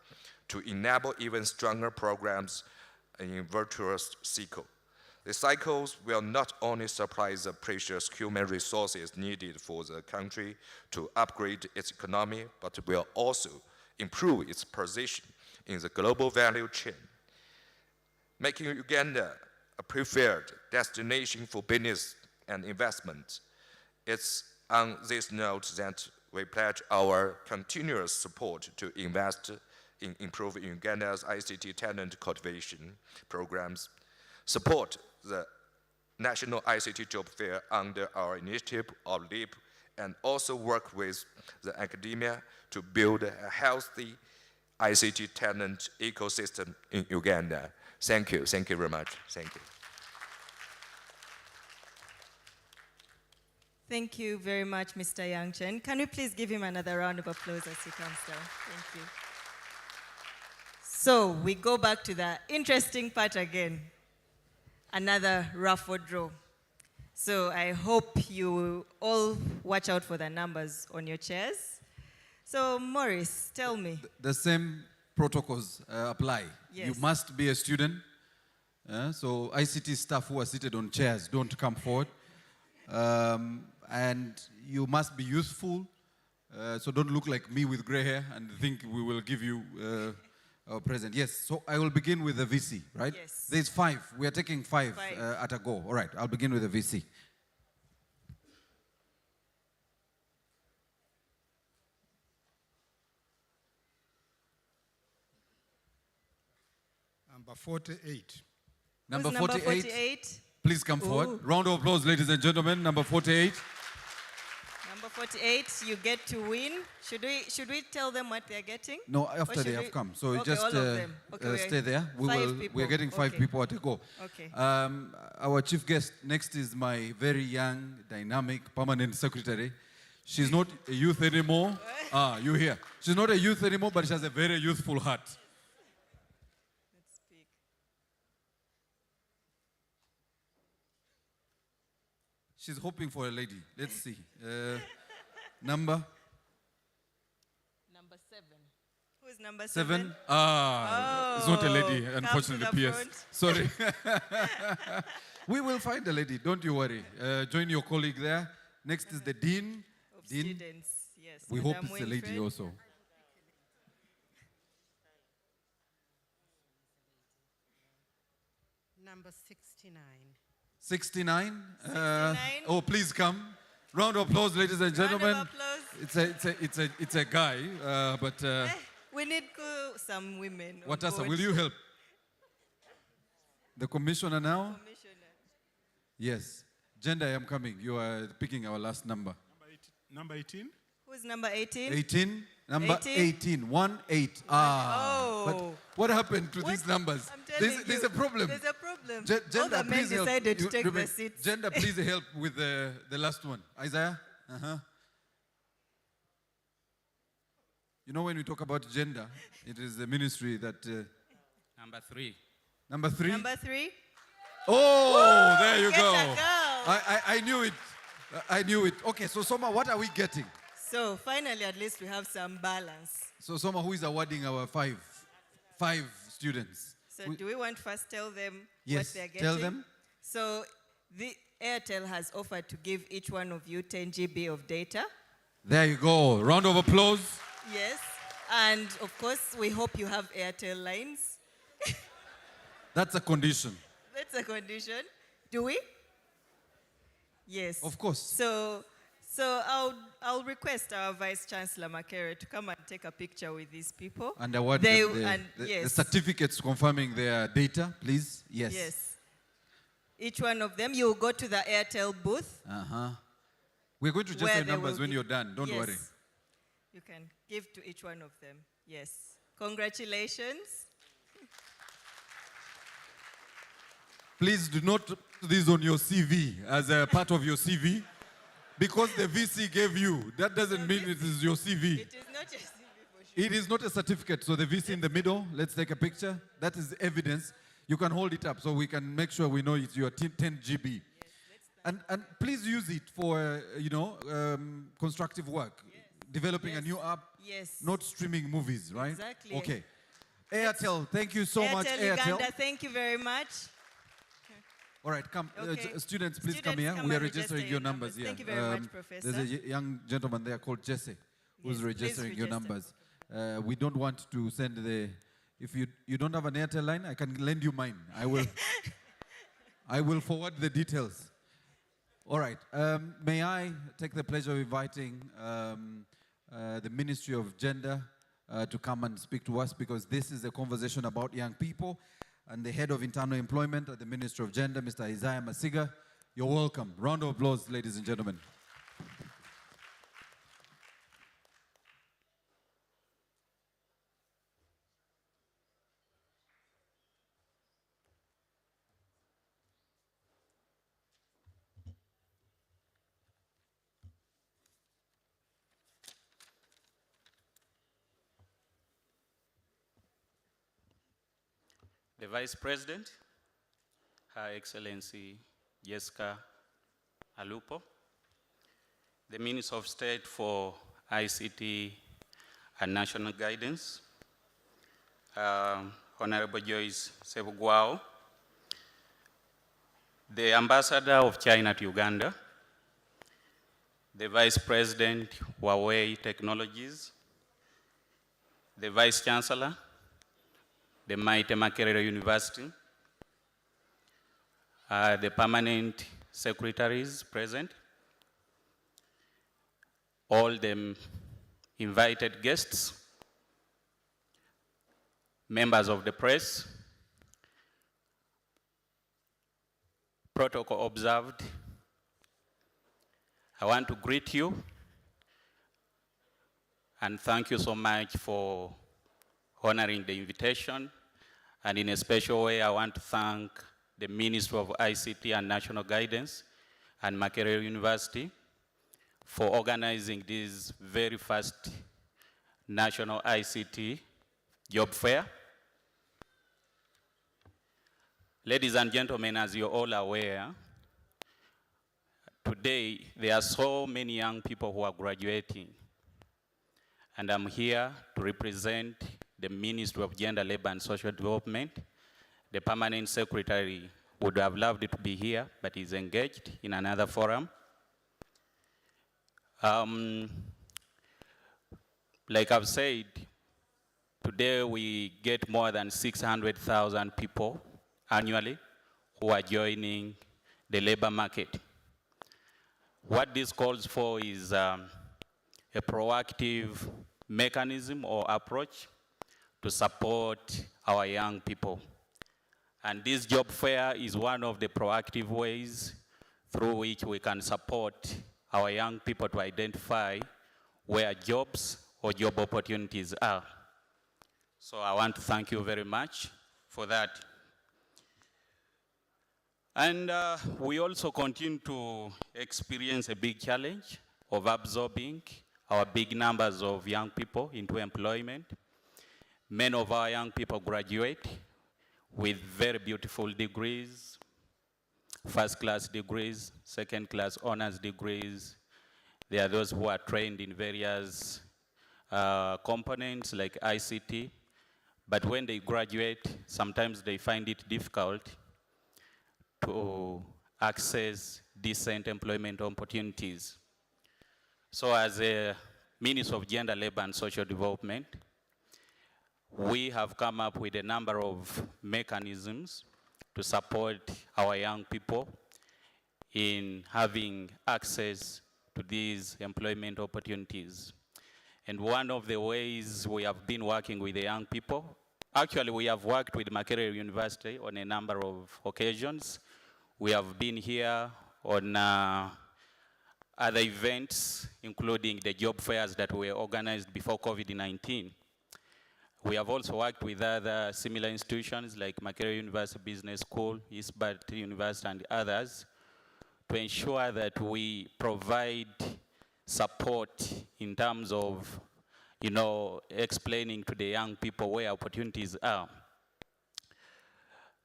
to enable even stronger programs in virtuous cycle. The cycles will not only supply the precious human resources needed for the country to upgrade its economy, but will also improve its position in the global value chain, making Uganda a preferred destination for business and investment. It's on this note that we pledge our continuous support to invest in improving Uganda's ICT talent cultivation programs, support the National ICT Job Fair under our initiative of LEAP, and also work with the academia to build a healthy ICT talent ecosystem in Uganda. Thank you. Thank you very much. Thank you. Thank you very much, Mr. Yangchen. Can we please give him another round of applause as he comes down? Thank you. So we go back to the interesting part again. Another raffle draw. So I hope you all watch out for the numbers on your chairs. So Maurice, tell me. The same protocols apply. Yes. You must be a student. So ICT staff who are seated on chairs don't come forward. And you must be youthful. So don't look like me with gray hair and think we will give you our present. Yes, so I will begin with the VC, right? Yes. There's 5. We are taking 5 at a go. All right, I'll begin with the VC. Number 48. Number Who's 48. Number 48. Please come forward. Round of applause, ladies and gentlemen. Number 48. Number 48, you get to win. Should we tell them what they're getting? No, after Or they should have we- come. So Okay, just all of them. Okay, stay there. We're getting 5 Okay. people at a go. Okay. Our chief guest next is my very young, dynamic, permanent secretary. She's not a youth anymore. You hear. She's not a youth anymore, but she has a very youthful heart. Let's speak. She's hoping for a lady. Let's see. Number Seven. Who's number 7. 7? It's not a lady, come to unfortunately, the PS. front. Sorry. We will find a lady, don't you worry. Join your colleague there. Next is the Dean. Of Dean. students, yes. We hope Madam it's a lady Winfred. also. Number 69. 69. 69. Oh, please come. Round of applause, ladies and gentlemen. Round of applause. It's a guy, but We need some women. on Watasa, board. will you help? The commissioner now? Commissioner. Yes. Gender, I am coming. You are picking our last number. Number 18? Who's number 18? 18. Number 18. 18. 1 8. Oh. But what happened to these numbers? I'm telling There's you, a problem. There's a problem. All Gender, the men please help. decided to You- take remember, the seats. Gender, please help with the last one. Isaiah? You know, when we talk about gender, it is the ministry that... Number 3. Number 3? Number 3? Oh, there you Get go. a girl. I knew it. I knew it. Okay, so Soma, what are we getting? So finally, at least we have some balance. So Soma, who is awarding our five students? So do we want to first tell them Yes, what they're getting? tell them. So the Airtel has offered to give each one of you 10 GB of data. There you go. Round of applause. Yes. And of course, we hope you have Airtel lines. That's a condition. That's a condition. Do we? Yes. Of course. So I'll request our Vice Chancellor Makere to come and take a picture with these people. And award They- them the and yes. certificates confirming their data, please. Yes. Yes. Each one of them, you'll go to the Airtel booth. We're going to just where say they numbers will when give- you're done. Don't Yes. worry. You can give to each one of them. Yes. Congratulations. Please do not put this on your CV as a part of your CV. Because the VC gave you, that doesn't mean it is your CV. It is not just CV for sure. It is not a certificate. So the VC in the middle, let's take a picture. That is evidence. You can hold it up so we can make sure we know it's your 10 GB. And please use it for, constructive work. Developing a Yes. new app. Yes. Not streaming movies, right? Exactly. Okay. Airtel, thank you so much, Airtel Airtel. Uganda, thank you very much. All right, come. Okay. Students, please Students, come here. come We are and register registering your your numbers numbers. here. Thank you very much, Professor. There's a young gentleman there called Jesse who's Yes, please registering your register. numbers. We don't want to send the, if you don't have an Airtel line, I can lend you mine. I will forward the details. All right. May I take the pleasure of inviting the Ministry of Gender to come and speak to us, because this is a conversation about young people, and the Head of Internal Employment at the Ministry of Gender, Mr. Isaiah Masiga. You're welcome. Round of applause, ladies and gentlemen. The Vice President, Her Excellency Jessica Alupo, the Minister of State for ICT and National Guidance, Honorable Joyce Sebugwao, the Ambassador of China to Uganda, the Vice President, Huawei Technologies, the Vice Chancellor, the Mighty Makerere University, the permanent secretaries present, all the invited guests, members of the press, protocol observed. I want to greet you and thank you so much for honoring the invitation. And in a special way, I want to thank the Ministry of ICT and National Guidance and Makerere University for organizing this very first National ICT Job Fair. Ladies and gentlemen, as you're all aware, today there are so many young people who are graduating. And I'm here to represent the Ministry of Gender, Labor and Social Development. The permanent secretary would have loved to be here, but is engaged in another forum. Like I've said, today we get more than 600,000 people annually who are joining the labor market. What this calls for is a proactive mechanism or approach to support our young people. And this job fair is one of the proactive ways through which we can support our young people to identify where jobs or job opportunities are. So I want to thank you very much for that. And we also continue to experience a big challenge of absorbing our big numbers of young people into employment. Many of our young people graduate with very beautiful degrees, first-class degrees, second-class honors degrees. There are those who are trained in various components like ICT, but when they graduate, sometimes they find it difficult to access decent employment opportunities. So as a Minister of Gender, Labor and Social Development, we have come up with a number of mechanisms to support our young people in having access to these employment opportunities. And one of the ways we have been working with the young people, actually we have worked with Makerere University on a number of occasions. We have been here on other events, including the job fairs that were organized before COVID-19. We have also worked with other similar institutions like Makerere University Business School, Eastbert University, and others to ensure that we provide support in terms of, explaining to the young people where opportunities are.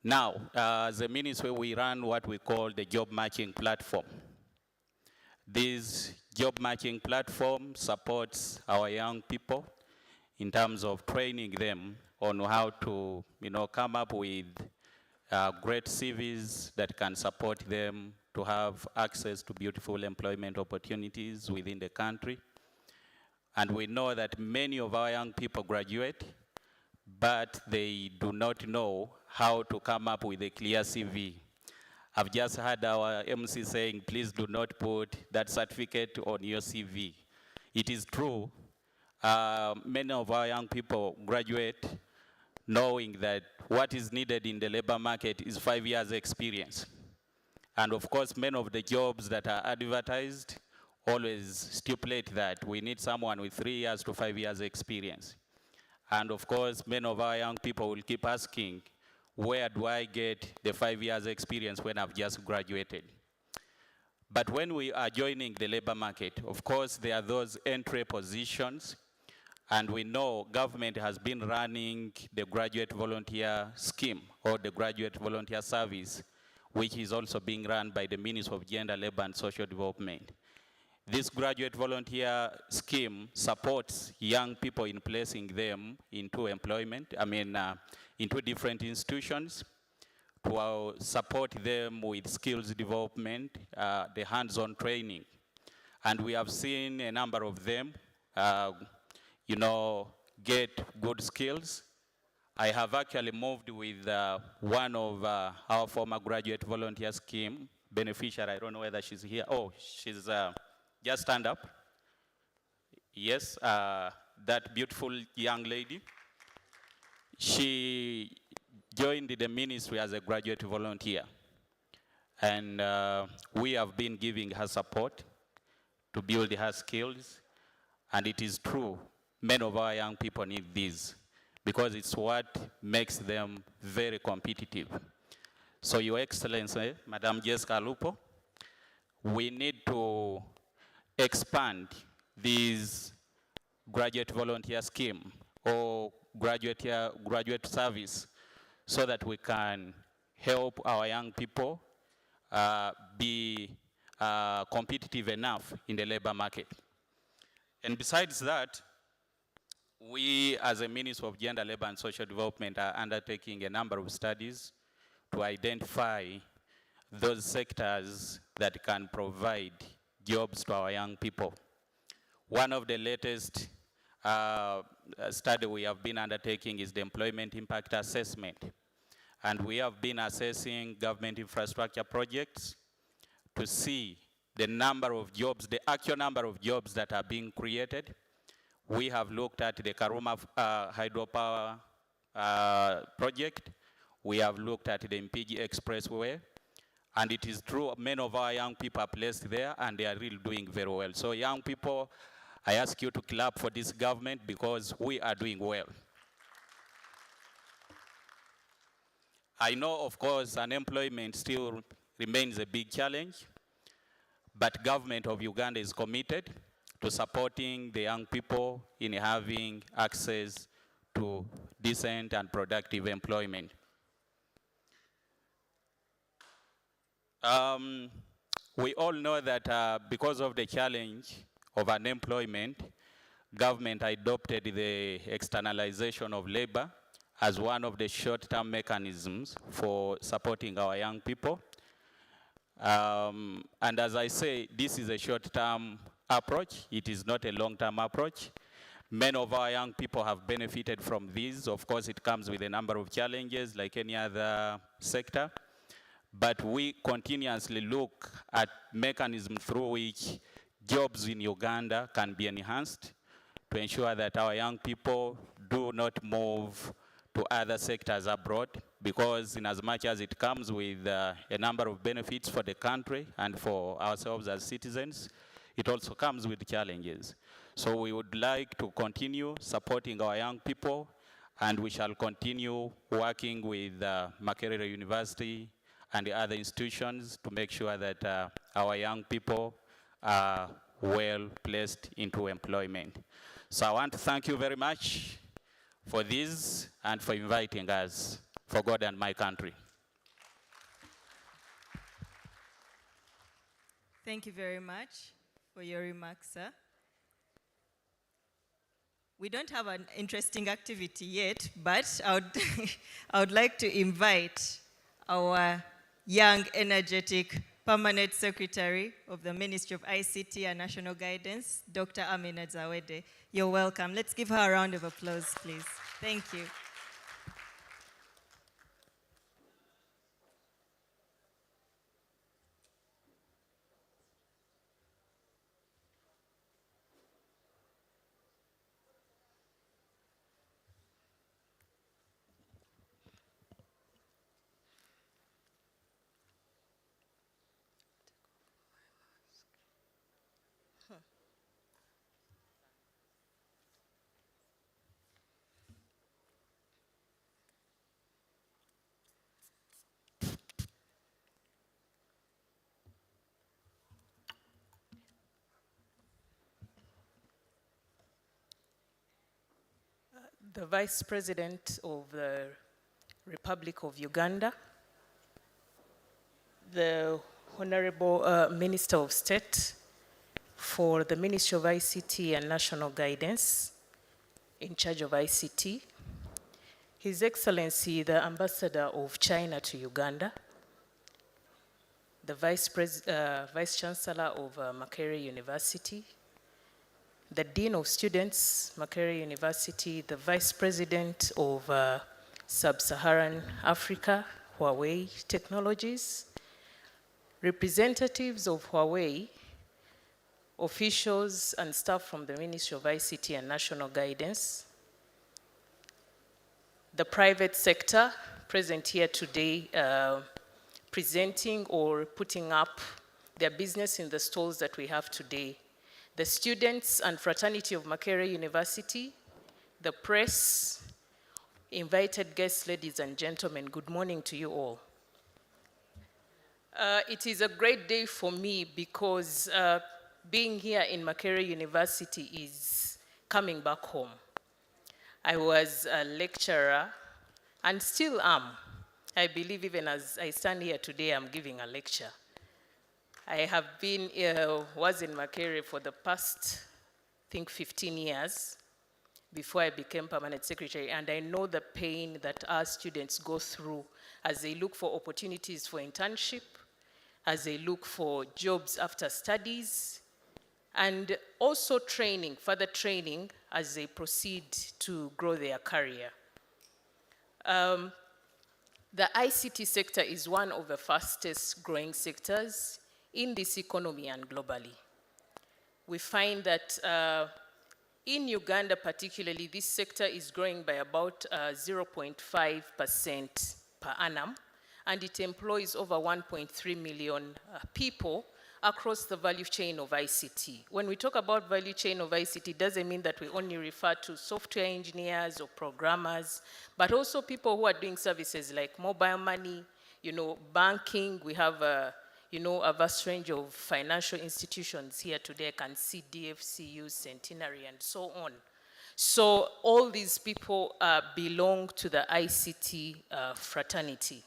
Now, as a ministry, we run what we call the job matching platform. This job matching platform supports our young people in terms of training them on how to, come up with great CVs that can support them to have access to beautiful employment opportunities within the country. And we know that many of our young people graduate, but they do not know how to come up with a clear CV. I've just heard our MC saying, please do not put that certificate on your CV. It is true, many of our young people graduate knowing that what is needed in the labor market is 5 years experience. And of course, many of the jobs that are advertised always stipulate that we need someone with 3 years to 5 years experience. And of course, many of our young people will keep asking, where do I get the 5 years experience when I've just graduated? But when we are joining the labor market, of course, there are those entry positions, and we know government has been running the graduate volunteer scheme or the graduate volunteer service, which is also being run by the Ministry of Gender, Labor and Social Development. This graduate volunteer scheme supports young people in placing them into employment, into different institutions to support them with skills development, the hands-on training. And we have seen a number of them, get good skills. I have actually moved with one of our former graduate volunteer scheme beneficiary. I don't know whether she's here. Oh, she's just stand up. Yes, that beautiful young lady. She joined the ministry as a graduate volunteer. And we have been giving her support to build her skills. And it is true, many of our young people need this because it's what makes them very competitive. So Your Excellency, Madam Jessica Lupo, we need to expand this graduate volunteer scheme or graduate service so that we can help our young people be competitive enough in the labor market. And besides that, we as a Ministry of Gender, Labor and Social Development are undertaking a number of studies to identify those sectors that can provide jobs to our young people. One of the latest study we have been undertaking is the employment impact assessment. And we have been assessing government infrastructure projects to see the number of jobs, the actual number of jobs that are being created. We have looked at the Karuma hydropower project. We have looked at the Mpigi Expressway. And it is true, many of our young people are placed there, and they are really doing very well. So young people, I ask you to clap for this government because we are doing well. I know, of course, unemployment still remains a big challenge, but government of Uganda is committed to supporting the young people in having access to decent and productive employment. We all know that because of the challenge of unemployment, government adopted the externalization of labor as one of the short-term mechanisms for supporting our young people. And as I say, this is a short-term approach. It is not a long-term approach. Many of our young people have benefited from this. Of course, it comes with a number of challenges like any other sector. But we continuously look at mechanisms through which jobs in Uganda can be enhanced to ensure that our young people do not move to other sectors abroad, because in as much as it comes with a number of benefits for the country and for ourselves as citizens, it also comes with challenges. So we would like to continue supporting our young people, and we shall continue working with Makerere University and the other institutions to make sure that our young people are well placed into employment. So I want to thank you very much for this and for inviting us, for God and my country. Thank you very much for your remarks, sir. We don't have an interesting activity yet, but I would like to invite our young, energetic, Permanent Secretary of the Ministry of ICT and National Guidance, Dr. Amina Zawede. You're welcome. Let's give her a round of applause, please. Thank you. The Vice President of the Republic of Uganda, the Honorable Minister of State for the Ministry of ICT and National Guidance in charge of ICT, His Excellency the Ambassador of China to Uganda, the Vice Chancellor of Makerere University, the Dean of Students, Makerere University, the Vice President of Sub-Saharan Africa, Huawei Technologies, representatives of Huawei, officials and staff from the Ministry of ICT and National Guidance, the private sector present here today, presenting or putting up their business in the stalls that we have today, the students and fraternity of Makerere University, the press, invited guests, ladies and gentlemen, good morning to you all. It is a great day for me because being here in Makerere University is coming back home. I was a lecturer and still am. I believe even as I stand here today, I'm giving a lecture. I have been, was in Makerere for the past, I think, 15 years before I became permanent secretary, and I know the pain that our students go through as they look for opportunities for internship, as they look for jobs after studies, and also training, further training as they proceed to grow their career. The ICT sector is one of the fastest growing sectors in this economy and globally. We find that in Uganda particularly, this sector is growing by about 0.5% per annum, and it employs over 1.3 million people across the value chain of ICT. When we talk about value chain of ICT, it doesn't mean that we only refer to software engineers or programmers, but also people who are doing services like mobile money, banking. We have a vast range of financial institutions here today. I can see DFCU, Centenary, and so on. So all these people belong to the ICT fraternity.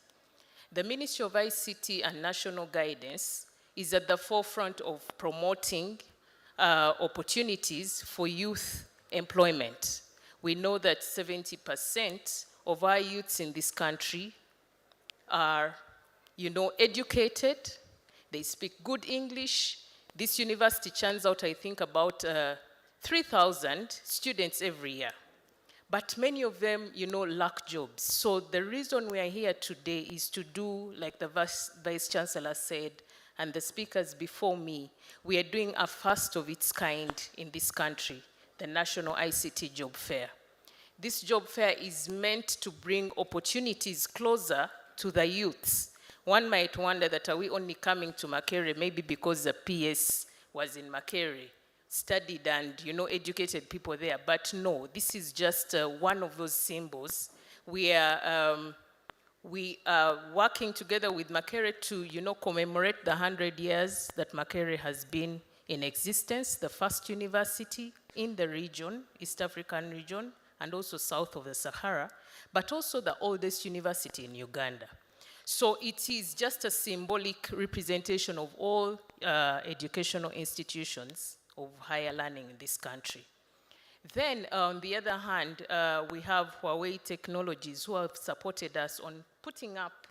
The Ministry of ICT and National Guidance is at the forefront of promoting opportunities for youth employment. We know that 70% of our youths in this country are, educated. They speak good English. This university churns out, I think, about 3,000 students every year. But many of them, lack jobs. So the reason we are here today is to do, like the Vice Chancellor said, and the speakers before me, we are doing a first of its kind in this country, the National ICT Job Fair. This job fair is meant to bring opportunities closer to the youths. One might wonder that are we only coming to Makerere maybe because the PS was in Makerere, studied and educated people there, but no, this is just one of those symbols. We are working together with Makerere to commemorate the 100 years that Makerere has been in existence, the first university in the region, East African region, and also south of the Sahara, but also the oldest university in Uganda. So it is just a symbolic representation of all educational institutions of higher learning in this country. Then, on the other hand, we have Huawei Technologies who have supported us on putting up,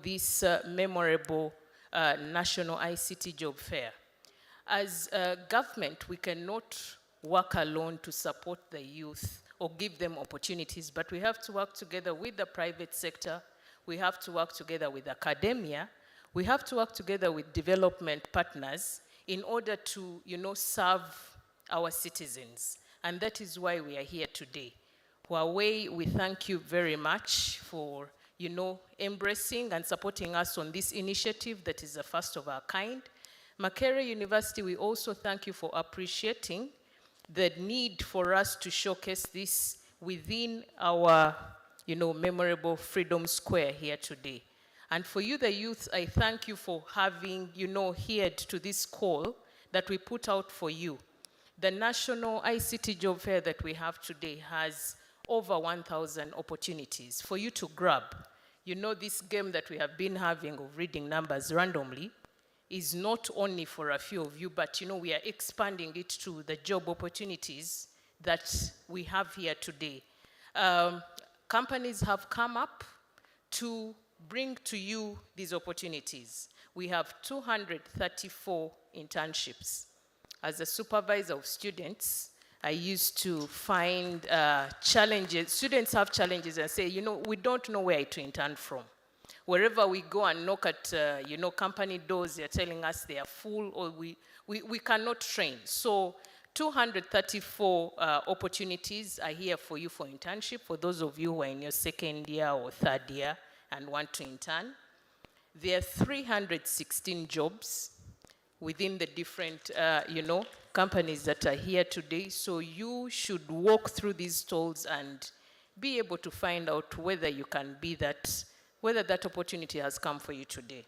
this memorable National ICT Job Fair. As a government, we cannot work alone to support the youth or give them opportunities, but we have to work together with the private sector. We have to work together with academia. We have to work together with development partners in order to, serve our citizens. And that is why we are here today. Huawei, we thank you very much for, embracing and supporting us on this initiative that is the first of our kind. Makerere University, we also thank you for appreciating the need for us to showcase this within our, memorable Freedom Square here today. And for you, the youth, I thank you for having, adhered to this call that we put out for you. The National ICT Job Fair that we have today has over 1,000 opportunities for you to grab. This game that we have been having of reading numbers randomly is not only for a few of you, but we are expanding it to the job opportunities that we have here today. Companies have come up to bring to you these opportunities. We have 234 internships. As a supervisor of students, I used to find challenges. Students have challenges and say, we don't know where to intern from. Wherever we go and knock at, company doors, they're telling us they are full or we cannot train. So 234 opportunities are here for you for internship, for those of you who are in your second year or third year and want to intern. There are 316 jobs within the different, companies that are here today. So you should walk through these stalls and be able to find out whether you can be that, whether that opportunity has come for you today.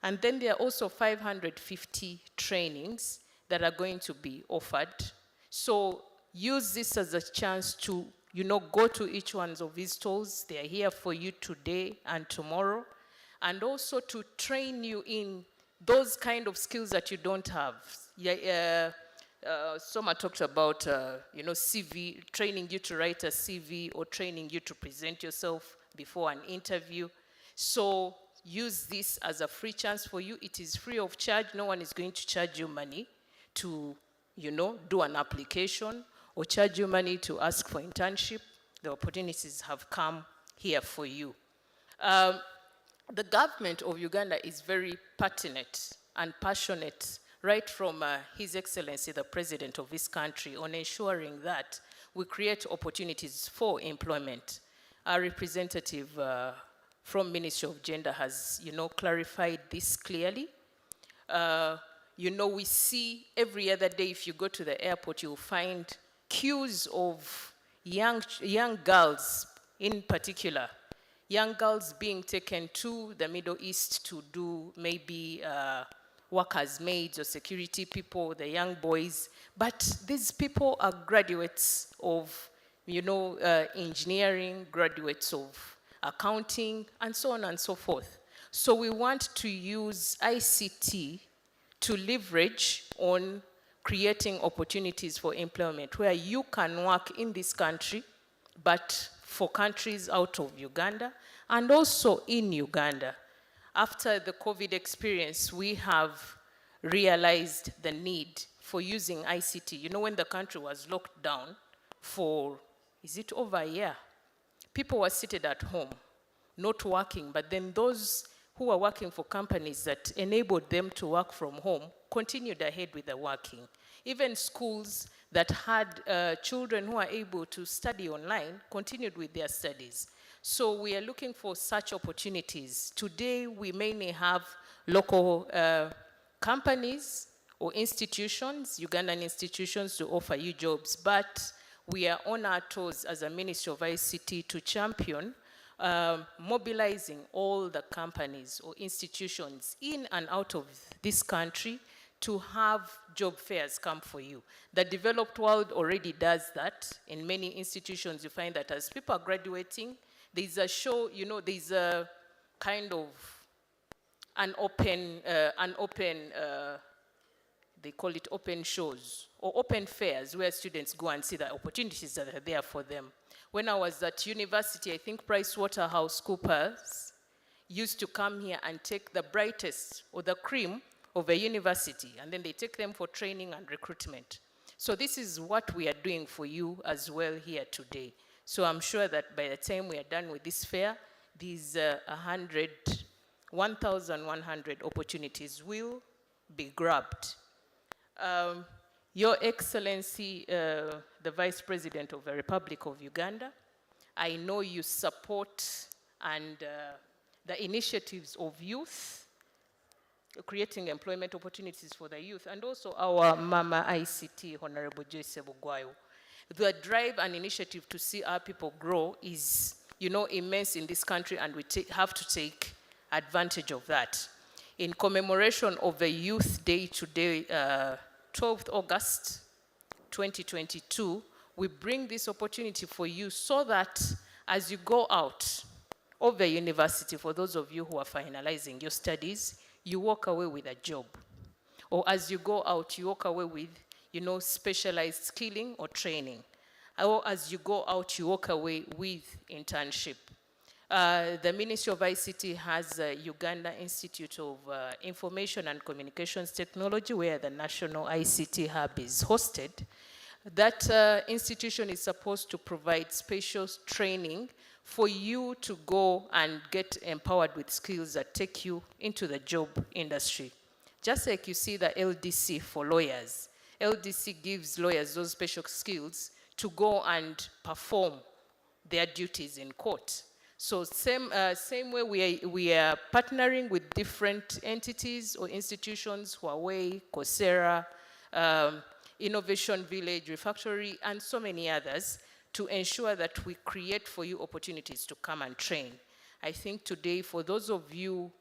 And then there are also 550 trainings that are going to be offered. So use this as a chance to, go to each one of these stalls. They are here for you today and tomorrow. And also to train you in those kind of skills that you don't have. Soma talked about, CV, training you to write a CV or training you to present yourself before an interview. So use this as a free chance for you. It is free of charge. No one is going to charge you money to, do an application or charge you money to ask for internship. The opportunities have come here for you. The government of Uganda is very pertinent and passionate, right from His Excellency, the President of this country, on ensuring that we create opportunities for employment. Our representative from Ministry of Gender has, clarified this clearly. We see every other day, if you go to the airport, you'll find queues of young girls in particular, young girls being taken to the Middle East to do maybe work as maids or security people, the young boys. But these people are graduates of, engineering, graduates of accounting, and so on and so forth. So we want to use ICT to leverage on creating opportunities for employment where you can work in this country, but for countries out of Uganda, and also in Uganda. After the COVID experience, we have realized the need for using ICT. When the country was locked down for, is it over a year? People were seated at home, not working, but then those who were working for companies that enabled them to work from home continued ahead with the working. Even schools that had children who are able to study online continued with their studies. So we are looking for such opportunities. Today, we mainly have local companies or institutions, Ugandan institutions, to offer you jobs, but we are on our toes as a Ministry of ICT to champion mobilizing all the companies or institutions in and out of this country to have job fairs come for you. The developed world already does that. In many institutions, you find that as people are graduating, there's a show, there's a kind of an open, they call it open shows or open fairs where students go and see the opportunities that are there for them. When I was at university, I think PricewaterhouseCoopers used to come here and take the brightest or the cream of a university, and then they take them for training and recruitment. So this is what we are doing for you as well here today. So I'm sure that by the time we are done with this fair, these 1,100 opportunities will be grabbed. Your Excellency, the Vice President of the Republic of Uganda, I know you support and the initiatives of youth, creating employment opportunities for the youth, and also our Mama ICT, Honorable Joyce Bugwayo. The drive and initiative to see our people grow is, immense in this country, and we have to take advantage of that. In commemoration of the Youth Day today, 12th August 2022, we bring this opportunity for you so that as you go out of the university, for those of you who are finalizing your studies, you walk away with a job. Or as you go out, you walk away with, specialized skilling or training. Or as you go out, you walk away with internship. The Ministry of ICT has a Uganda Institute of Information and Communications Technology, where the National ICT Hub is hosted. That institution is supposed to provide special training for you to go and get empowered with skills that take you into the job industry. Just like you see the LDC for lawyers. LDC gives lawyers those special skills to go and perform their duties in court. So same way we are partnering with different entities or institutions, Huawei, Coursera, Innovation Village, Refactory, and so many others, to ensure that we create for you opportunities to come and train. I think today, for those of you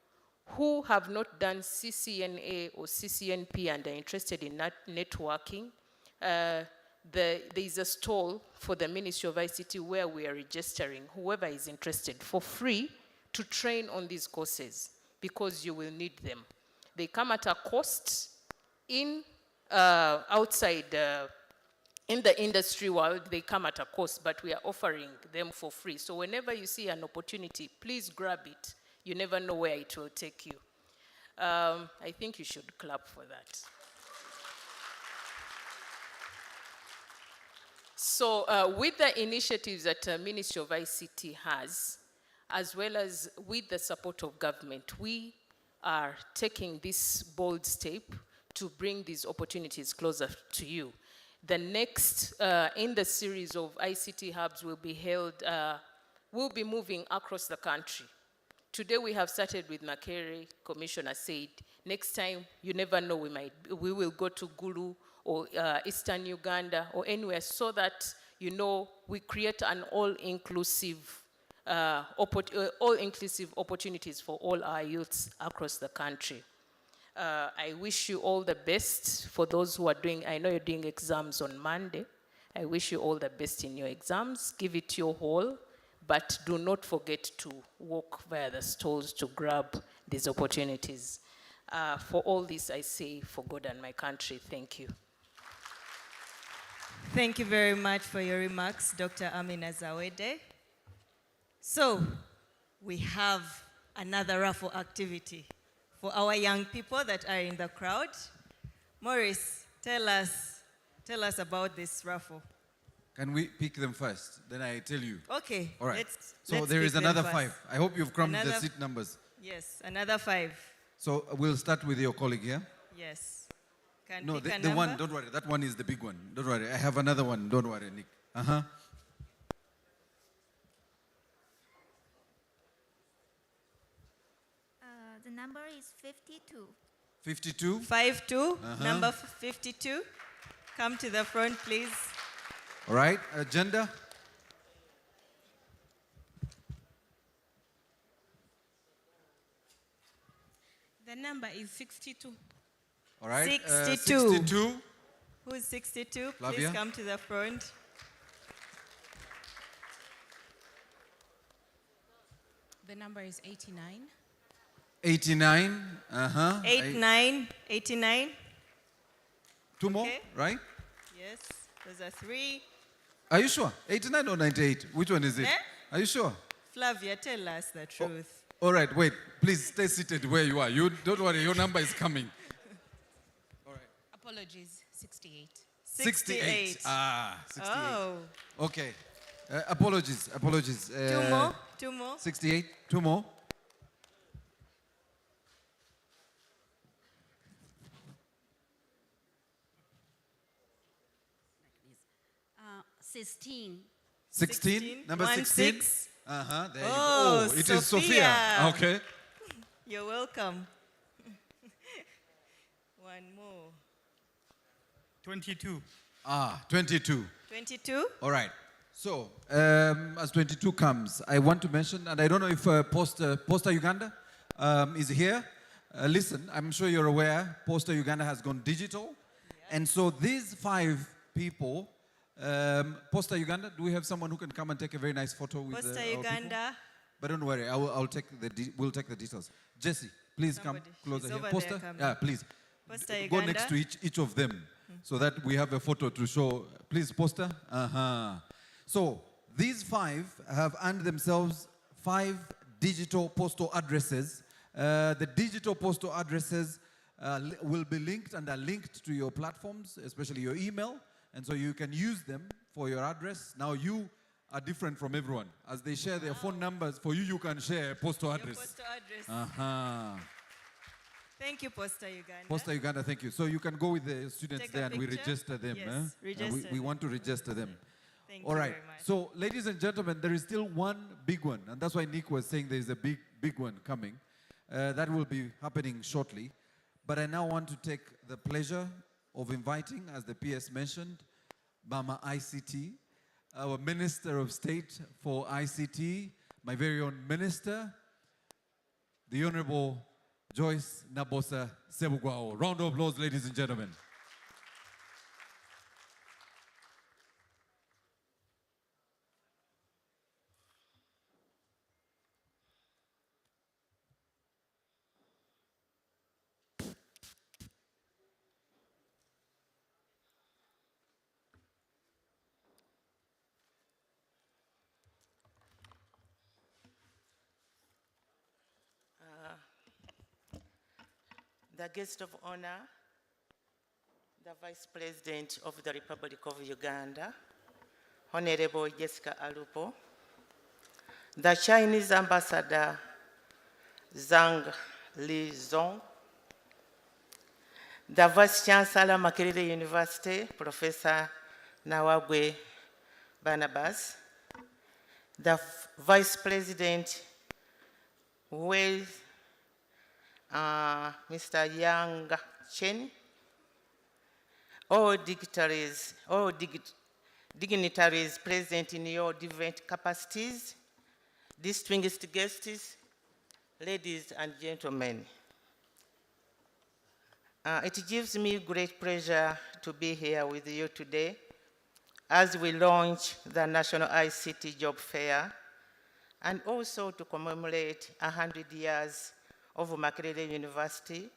who have not done CCNA or CCNP and are interested in networking, there is a stall for the Ministry of ICT where we are registering whoever is interested for free to train on these courses, because you will need them. They come at a cost outside in the industry world. They come at a cost, but we are offering them for free. So whenever you see an opportunity, please grab it. You never know where it will take you. I think you should clap for that. So with the initiatives that Ministry of ICT has, as well as with the support of government, we are taking this bold step to bring these opportunities closer to you. The next in the series of ICT hubs will be held, will be moving across the country. Today we have started with Makere. Commissioner said, next time, you never know, we will go to Gulu or Eastern Uganda or anywhere, so that, we create an all-inclusive opportunities for all our youths across the country. I wish you all the best. For those who are doing, I know you're doing exams on Monday. I wish you all the best in your exams. Give it your all, but do not forget to walk via the stalls to grab these opportunities. For all this, I say, for God and my country, thank you. Thank you very much for your remarks, Dr. Amina Zawede. So, we have another raffle activity for our young people that are in the crowd. Maurice, tell us about this raffle. Can we pick them first? Then I tell you. Okay. All right. Let's there is pick another them 5. I hope you've crammed the seat numbers. Yes, another 5. So we'll start with your colleague here. Yes. No, the one, don't worry. That one is the big one. Don't worry. I have another one. Don't worry, Nick. The number is 52. 52? 52, number 52. Come to the front, please. All right. Agenda? The number is 62. All right. 62. 62. Who's 62? Flavia? Please come to the front. The number is 89. 89. 89. 2 more, Okay. right? Yes, those are 3. Are you sure? 89 or 98? Which one is it? Eh? Are you sure? Flavia, tell us the truth. All right, wait. Please stay seated where you are. You don't worry, your number is coming. Apologies, 68. 68. Ah, 68. Oh. Okay. Apologies. Two more. 68. Two more. 16. 16. Number 1, 16. 6. There you go. Oh, It is Sophia. Sophia. Okay. You're welcome. One more. 22. 22. 22. All right. So, as 22 comes, I want to mention, and I don't know if Posta Uganda is here. Listen, I'm sure you're aware, Posta Uganda has gone digital. Yeah. And so these 5 people, Posta Uganda, do we have someone who can come and take a very nice photo with Posta our Uganda. people? But don't worry, we'll take the details. Jesse, please come closer here. Posta, please. Posta Go Uganda. next to each of them so that we have a photo to show. Please, Posta. So these 5 have earned themselves 5 digital postal addresses. The digital postal addresses will be linked and are linked to your platforms, especially your email. And so you can use them for your address. Now you are different from everyone. As they share their phone numbers, for you can share a postal address. Postal address. Thank you, Posta Uganda. Posta Uganda, thank you. So you can go with the students there and we picture? register them. Yes, register we want to register them. Thank All you right. very much. So, ladies and gentlemen, there is still one big one. And that's why Nick was saying there is a big one coming. That will be happening shortly. But I now want to take the pleasure of inviting, as the PS mentioned, Mama ICT, our Minister of State for ICT, my very own minister, the Honorable Joyce Nabosa Sebugwao. Round of applause, ladies and gentlemen. The guest of honor, the Vice President of the Republic of Uganda, Honorable Jessica Alupo, the Chinese Ambassador Zhang Lizong, the Vice Chancellor, Makerere University, Professor Nawagwe Barnabas, the Vice President, Mr. Yang Chen, all dignitaries present in your different capacities, distinguished guests, ladies and gentlemen. It gives me great pleasure to be here with you today as we launch the National ICT Job Fair and also to commemorate 100 years of Makerere University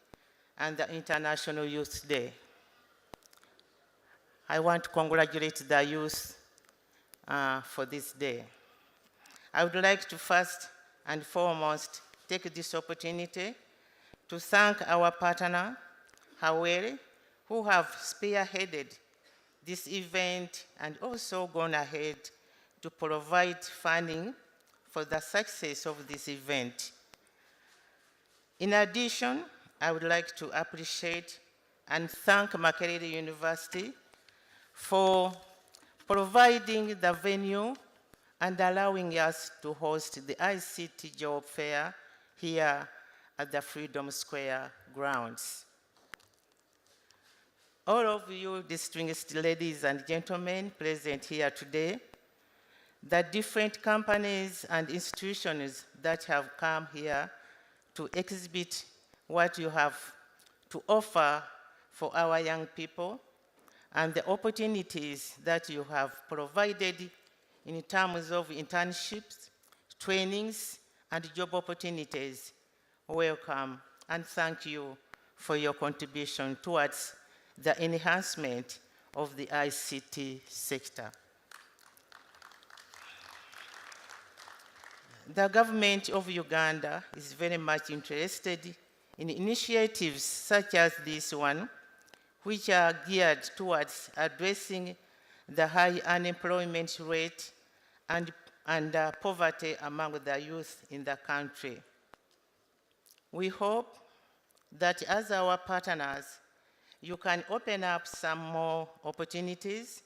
and the International Youth Day. I want to congratulate the youth for this day. I would like to first and foremost take this opportunity to thank our partner, Hawere, who have spearheaded this event and also gone ahead to provide funding for the success of this event. In addition, I would like to appreciate and thank Makerere University for providing the venue and allowing us to host the ICT Job Fair here at the Freedom Square grounds. All of you distinguished ladies and gentlemen present here today, the different companies and institutions that have come here to exhibit what you have to offer for our young people and the opportunities that you have provided in terms of internships, trainings, and job opportunities. Welcome and thank you for your contribution towards the enhancement of the ICT sector. The government of Uganda is very much interested in initiatives such as this one, which are geared towards addressing the high unemployment rate and poverty among the youth in the country. We hope that as our partners, you can open up some more opportunities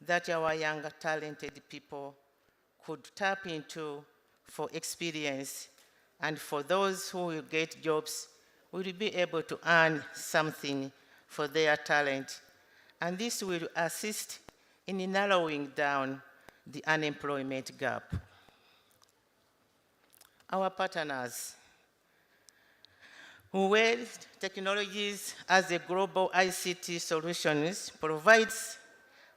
that our young talented people could tap into for experience, and for those who will get jobs will be able to earn something for their talent, and this will assist in narrowing down the unemployment gap. Our partners, World Technologies as a global ICT solutions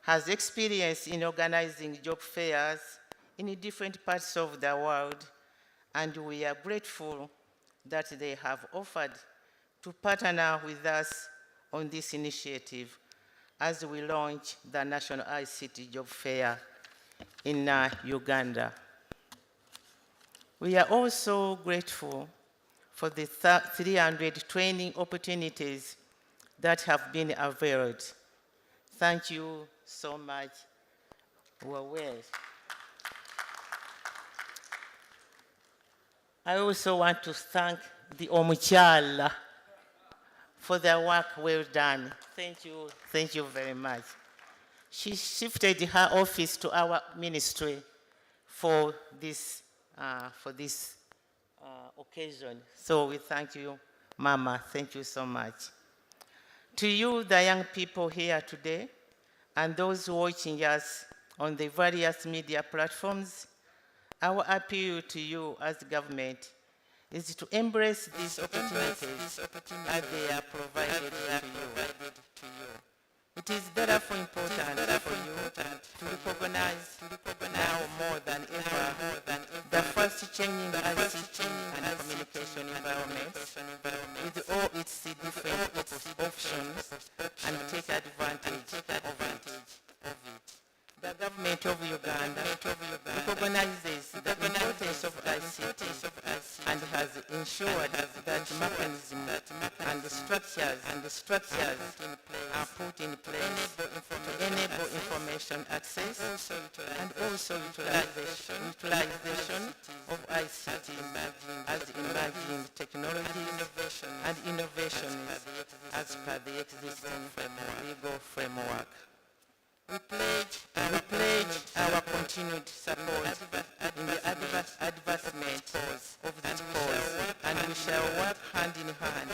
has experience in organizing job fairs in different parts of the world, and we are grateful that they have offered to partner with us on this initiative as we launch the National ICT Job Fair in Uganda. We are also grateful for the 300 training opportunities that have been availed. Thank you so much. Well. I also want to thank the Omuchala for their work well done. Thank you very much. She shifted her office to our ministry for this occasion. So we thank you, Mama. Thank you so much. To you, the young people here today, and those watching us on the various media platforms, our appeal to you as government is to embrace these opportunities as they are provided to you. It is therefore important for you to recognize now more than ever the fast changing ICT and communication environment with all its different options and take advantage of it. The government of Uganda recognizes the importance of ICT and has ensured that mechanisms and structures are put in place to enable information access and also utilization of ICT as emerging technologies and innovations as per the existing legal framework. We pledge our continued support in the advancement of this cause, and we shall work hand in hand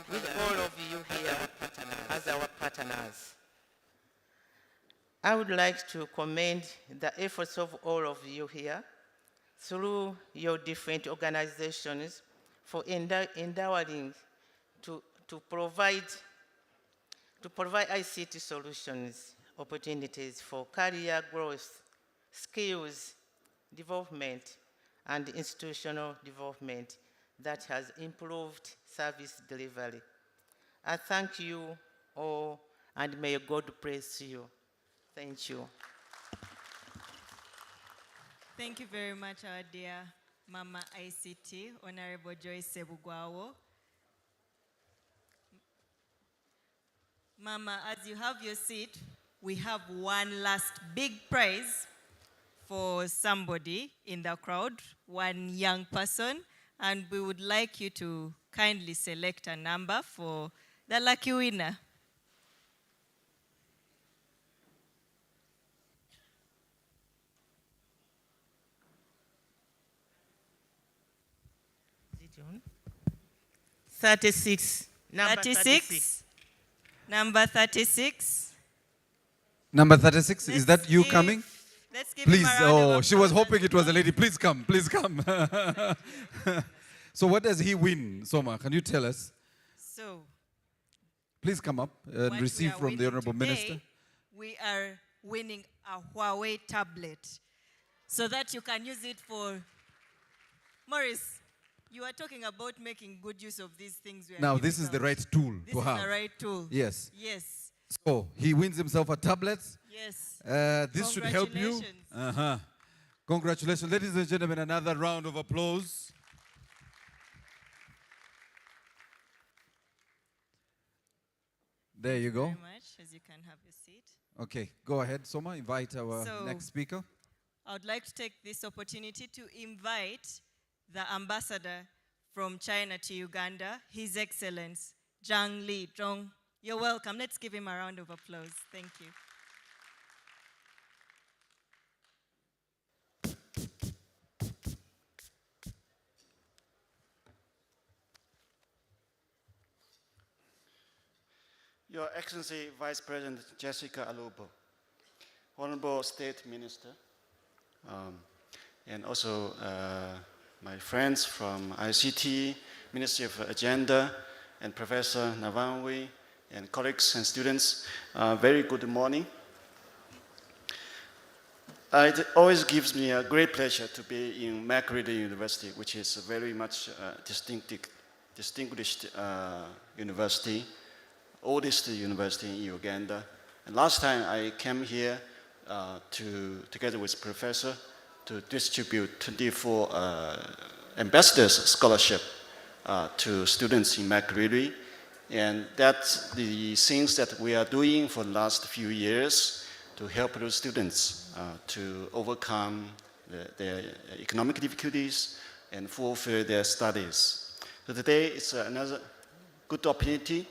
with all of you here as our partners. I would like to commend the efforts of all of you here through your different organizations for endeavoring to provide ICT solutions opportunities for career growth, skills development, and institutional development that has improved service delivery. I thank you all, and may God bless you. Thank you. Thank you very much, our dear Mama ICT, Honorable Joyce Sebugwawo. Mama, as you have your seat, we have one last big prize for somebody in the crowd, one young person, and we would like you to kindly select a number for the lucky winner. Is it on? 36. Number 36. Number 36. Number 36, is that you coming? Let's give Please, him a round of applause. she was hoping it was a lady. Please come, please come. So what does he win, Soma? Can you tell us? So, please come up and receive from the Honorable Minister. We are winning a Huawei tablet so that you can use it for... Maurice, you are talking about making good use of these things. Now, this is the right tool to have. This is the right tool. Yes. Yes. So, he wins himself a tablet. Yes. This should help you. Congratulations. Ladies and gentlemen, another round of applause. There you go. Thank you very much, as you can have your seat. Okay, go ahead, Soma. Invite our So, next speaker. I would like to take this opportunity to invite the ambassador from China to Uganda, His Excellency Zhang Li Zhong. You're welcome. Let's give him a round of applause. Thank you. Your Excellency Vice President Jessica Alupo, Honorable State Minister, and also my friends from ICT, Ministry of Agenda, and Professor Navanwi, and colleagues and students, very good morning. It always gives me a great pleasure to be in Makerere University, which is a very much distinguished university, oldest university in Uganda. And last time I came here together with professor to distribute 24 ambassadors scholarship to students in Makerere. And that's the things that we are doing for the last few years to help those students to overcome their economic difficulties and fulfill their studies. So today it's another good opportunity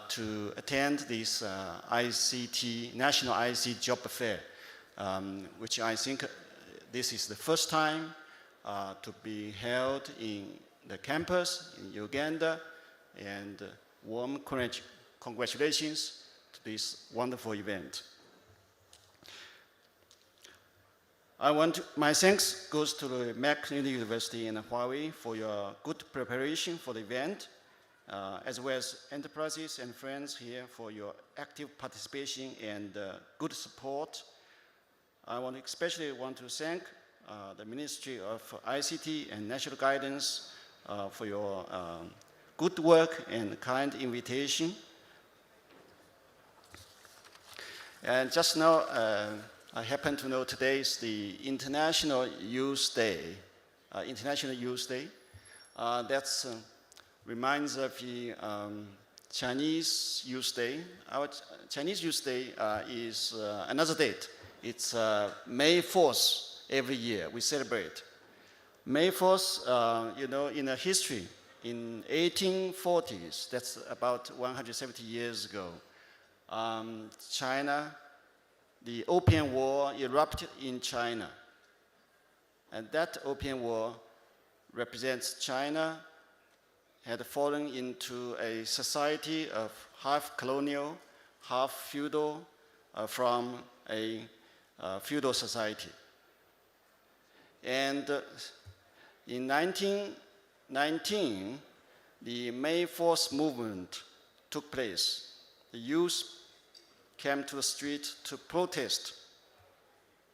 to attend this National ICT Job Fair, which I think this is the first time to be held in the campus in Uganda, and warm congratulations to this wonderful event. My thanks goes to the Makerere University and Huawei for your good preparation for the event, as well as enterprises and friends here for your active participation and good support. I especially want to thank the Ministry of ICT and National Guidance for your good work and kind invitation. And just now, I happen to know today is the International Youth Day. That's reminds of the Chinese Youth Day. Our Chinese Youth Day is another date. It's May 4th every year we celebrate. May 4th, you know, in a history, in 1840s, that's about 170 years ago, China, the Opium War erupted in China. And that Opium War represents China had fallen into a society of half colonial, half feudal, from a feudal society. And in 1919, the May 4th movement took place. The youth came to the street to protest,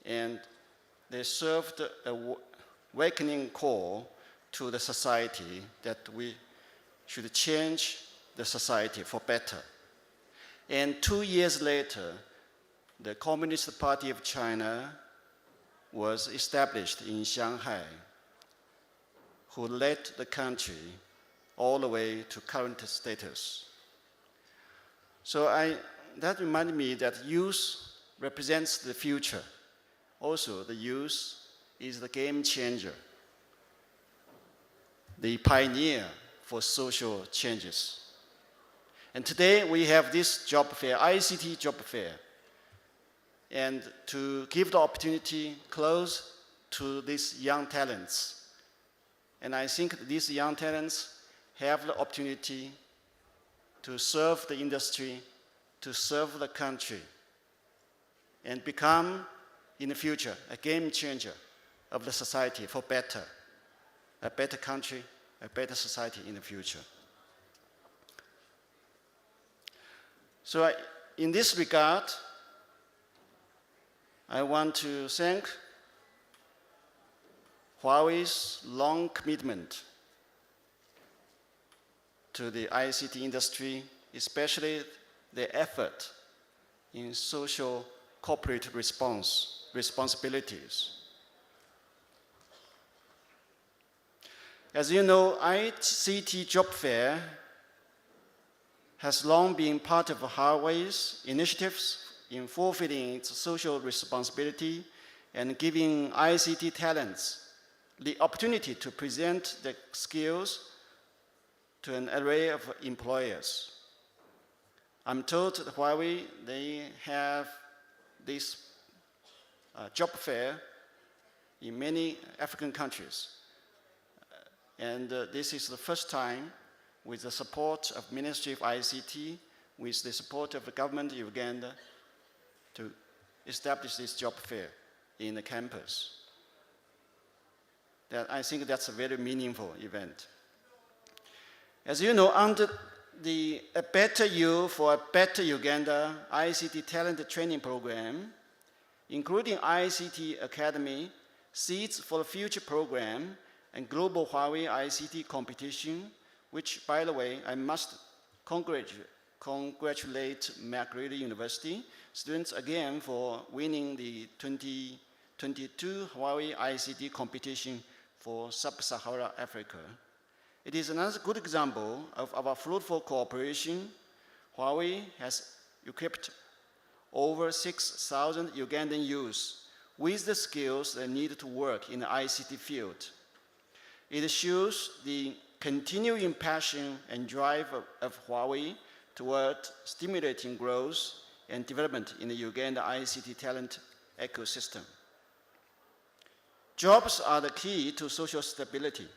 and they served a awakening call to the society that we should change the society for better. And 2 years later, the Communist Party of China was established in Shanghai, who led the country all the way to current status. So that reminded me that youth represents the future. Also, the youth is the game changer, the pioneer for social changes. And today we have this job fair, ICT Job Fair, and to give the opportunity close to these young talents. And I think these young talents have the opportunity to serve the industry, to serve the country, and become, in the future, a game changer of the society for better, a better country, a better society in the future. So in this regard, I want to thank Huawei's long commitment to the ICT industry, especially the effort in social corporate responsibilities. As you know, ICT Job Fair has long been part of Huawei's initiatives in fulfilling its social responsibility and giving ICT talents the opportunity to present their skills to an array of employers. I'm told that Huawei, they have this job fair in many African countries. And this is the first time with the support of Ministry of ICT, with the support of the government of Uganda, to establish this job fair in the campus. I think that's a very meaningful event. As you know, under the A Better You for a Better Uganda ICT Talent Training Program, including ICT Academy, Seeds for the Future Program, and Global Huawei ICT Competition, which, by the way, I must congratulate McGrady University students again for winning the 2022 Huawei ICT competition for Sub-Saharan Africa. It is another good example of our fruitful cooperation. Huawei has equipped over 6,000 Ugandan youth with the skills they need to work in the ICT field. It shows the continuing passion and drive of Huawei toward stimulating growth and development in the Uganda ICT talent ecosystem. Jobs are the key to social stability.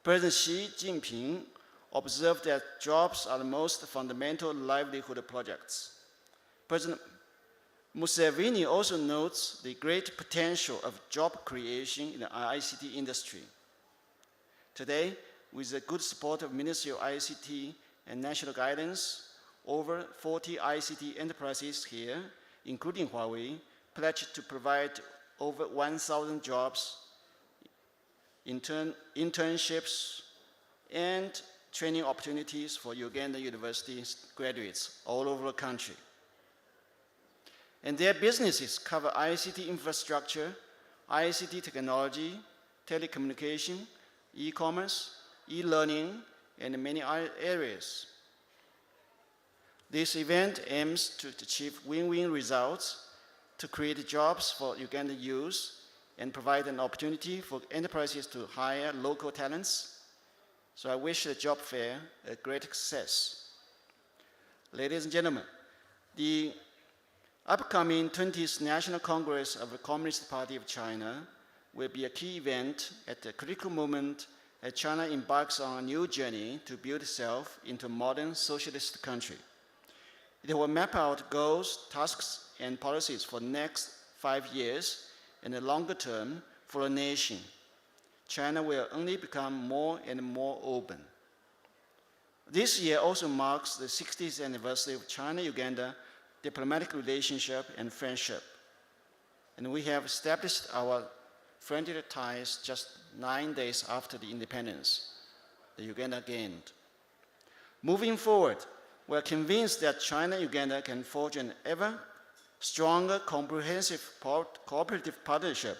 President Xi Jinping observed that jobs are the most fundamental livelihood projects. President Museveni also notes the great potential of job creation in the ICT industry. Today, with the good support of Ministry of ICT and national guidance, over 40 ICT enterprises here, including Huawei, pledged to provide over 1,000 jobs, internships, and training opportunities for Uganda University graduates all over the country. And their businesses cover ICT infrastructure, ICT technology, telecommunication, e-commerce, e-learning, and many other areas. This event aims to achieve win-win results, to create jobs for Ugandan youth, and provide an opportunity for enterprises to hire local talents. So I wish the job fair a great success. Ladies and gentlemen, the upcoming 20th National Congress of the Communist Party of China will be a key event at a critical moment as China embarks on a new journey to build itself into a modern socialist country. It will map out goals, tasks, and policies for the next 5 years and the longer term for the nation. China will only become more and more open. This year also marks the 60th anniversary of China-Uganda diplomatic relationship and friendship. And we have established our friendly ties just 9 days after the independence that Uganda gained. Moving forward, we are convinced that China-Uganda can forge an ever stronger, comprehensive, cooperative partnership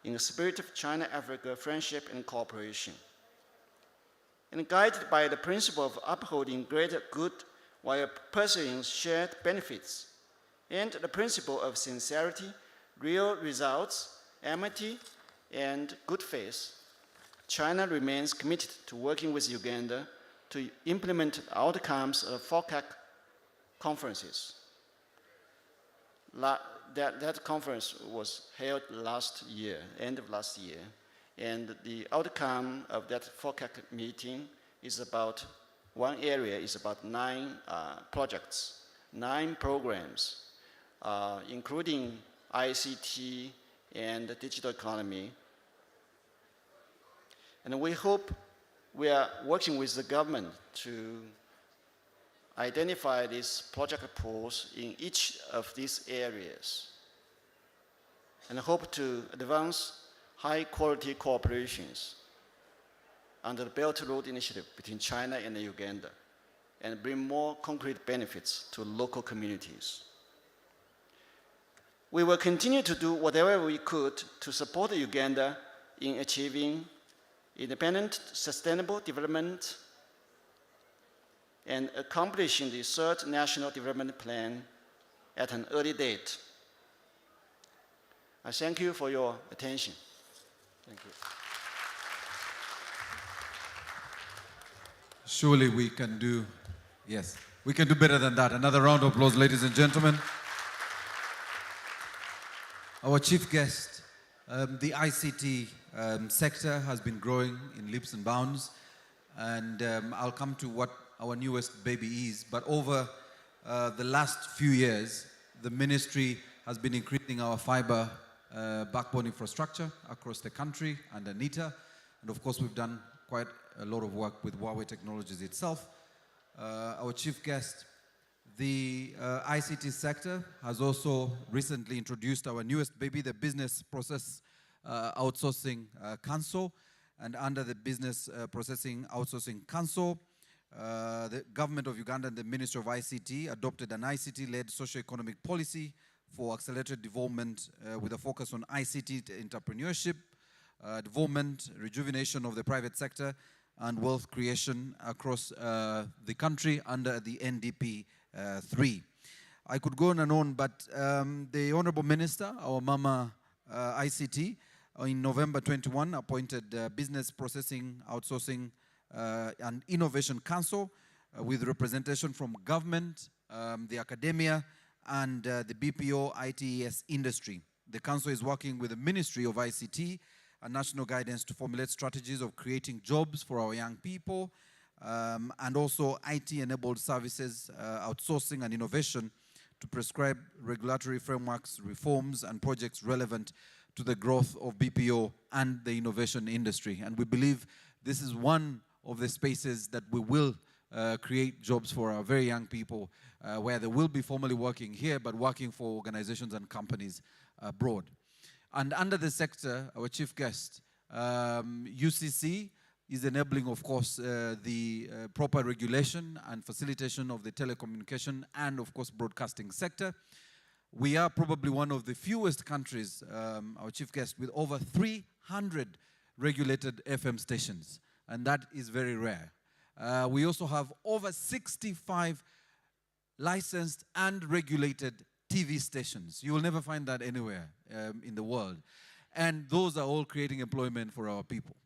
in the spirit of China-Africa friendship and cooperation. And guided by the principle of upholding greater good while pursuing shared benefits, and the principle of sincerity, real results, amity, and good faith, China remains committed to working with Uganda to implement outcomes of FOCAC conferences. That conference was held last year, end of last year, and the outcome of that FOCAC meeting is about, one area is about 9 projects, 9 programs, including ICT and the digital economy. And we hope we are working with the government to identify these project pools in each of these areas and hope to advance high-quality cooperations under the Belt Road Initiative between China and Uganda and bring more concrete benefits to local communities. We will continue to do whatever we could to support Uganda in achieving independent, sustainable development and accomplishing the third National Development Plan at an early date. I thank you for your attention. Thank you. Surely we can do, yes, we can do better than that. Another round of applause, ladies and gentlemen. Our chief guest, the ICT sector has been growing in leaps and bounds, and I'll come to what our newest baby is, but over the last few years, the ministry has been increasing our fiber backbone infrastructure across the country under NITA, and of course we've done quite a lot of work with Huawei Technologies itself. Our chief guest, the ICT sector has also recently introduced our newest baby, the Business Process Outsourcing Council, and under the Business Processing Outsourcing Council, the government of Uganda and the Ministry of ICT adopted an ICT-led socio-economic policy for accelerated development with a focus on ICT entrepreneurship, development, rejuvenation of the private sector, and wealth creation across the country under the NDP 3. I could go on and on, but the Honorable Minister, our Mama ICT, in November 21 appointed Business Processing Outsourcing and Innovation Council with representation from government, the academia, and the BPO ITES industry. The council is working with the Ministry of ICT and national guidance to formulate strategies of creating jobs for our young people, and also IT-enabled services, outsourcing and innovation to prescribe regulatory frameworks, reforms, and projects relevant to the growth of BPO and the innovation industry. And we believe this is one of the spaces that we will create jobs for our very young people, where they will be formally working here, but working for organizations and companies abroad. And under the sector, our chief guest, UCC, is enabling, of course, the proper regulation and facilitation of the telecommunication and, of course, broadcasting sector. We are probably one of the fewest countries, our chief guest, with over 300 regulated FM stations, and that is very rare. We also have over 65 licensed and regulated TV stations. You will never find that anywhere in the world. And those are all creating employment for our people.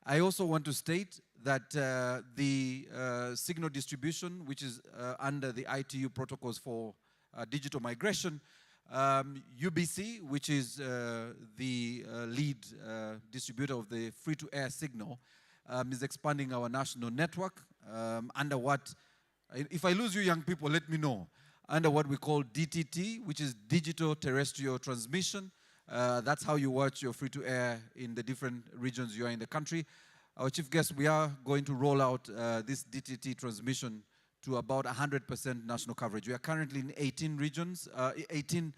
I also want to state that the signal distribution, which is under the ITU protocols for digital migration, UBC, which is the lead distributor of the free-to-air signal, is expanding our national network under what, if I lose you young people, let me know, under what we call DTT, which is Digital Terrestrial Transmission. That's how you watch your free-to-air in the different regions you are in the country. Our chief guest, we are going to roll out this DTT transmission to about 100% national coverage. We are currently in 18 regions, 18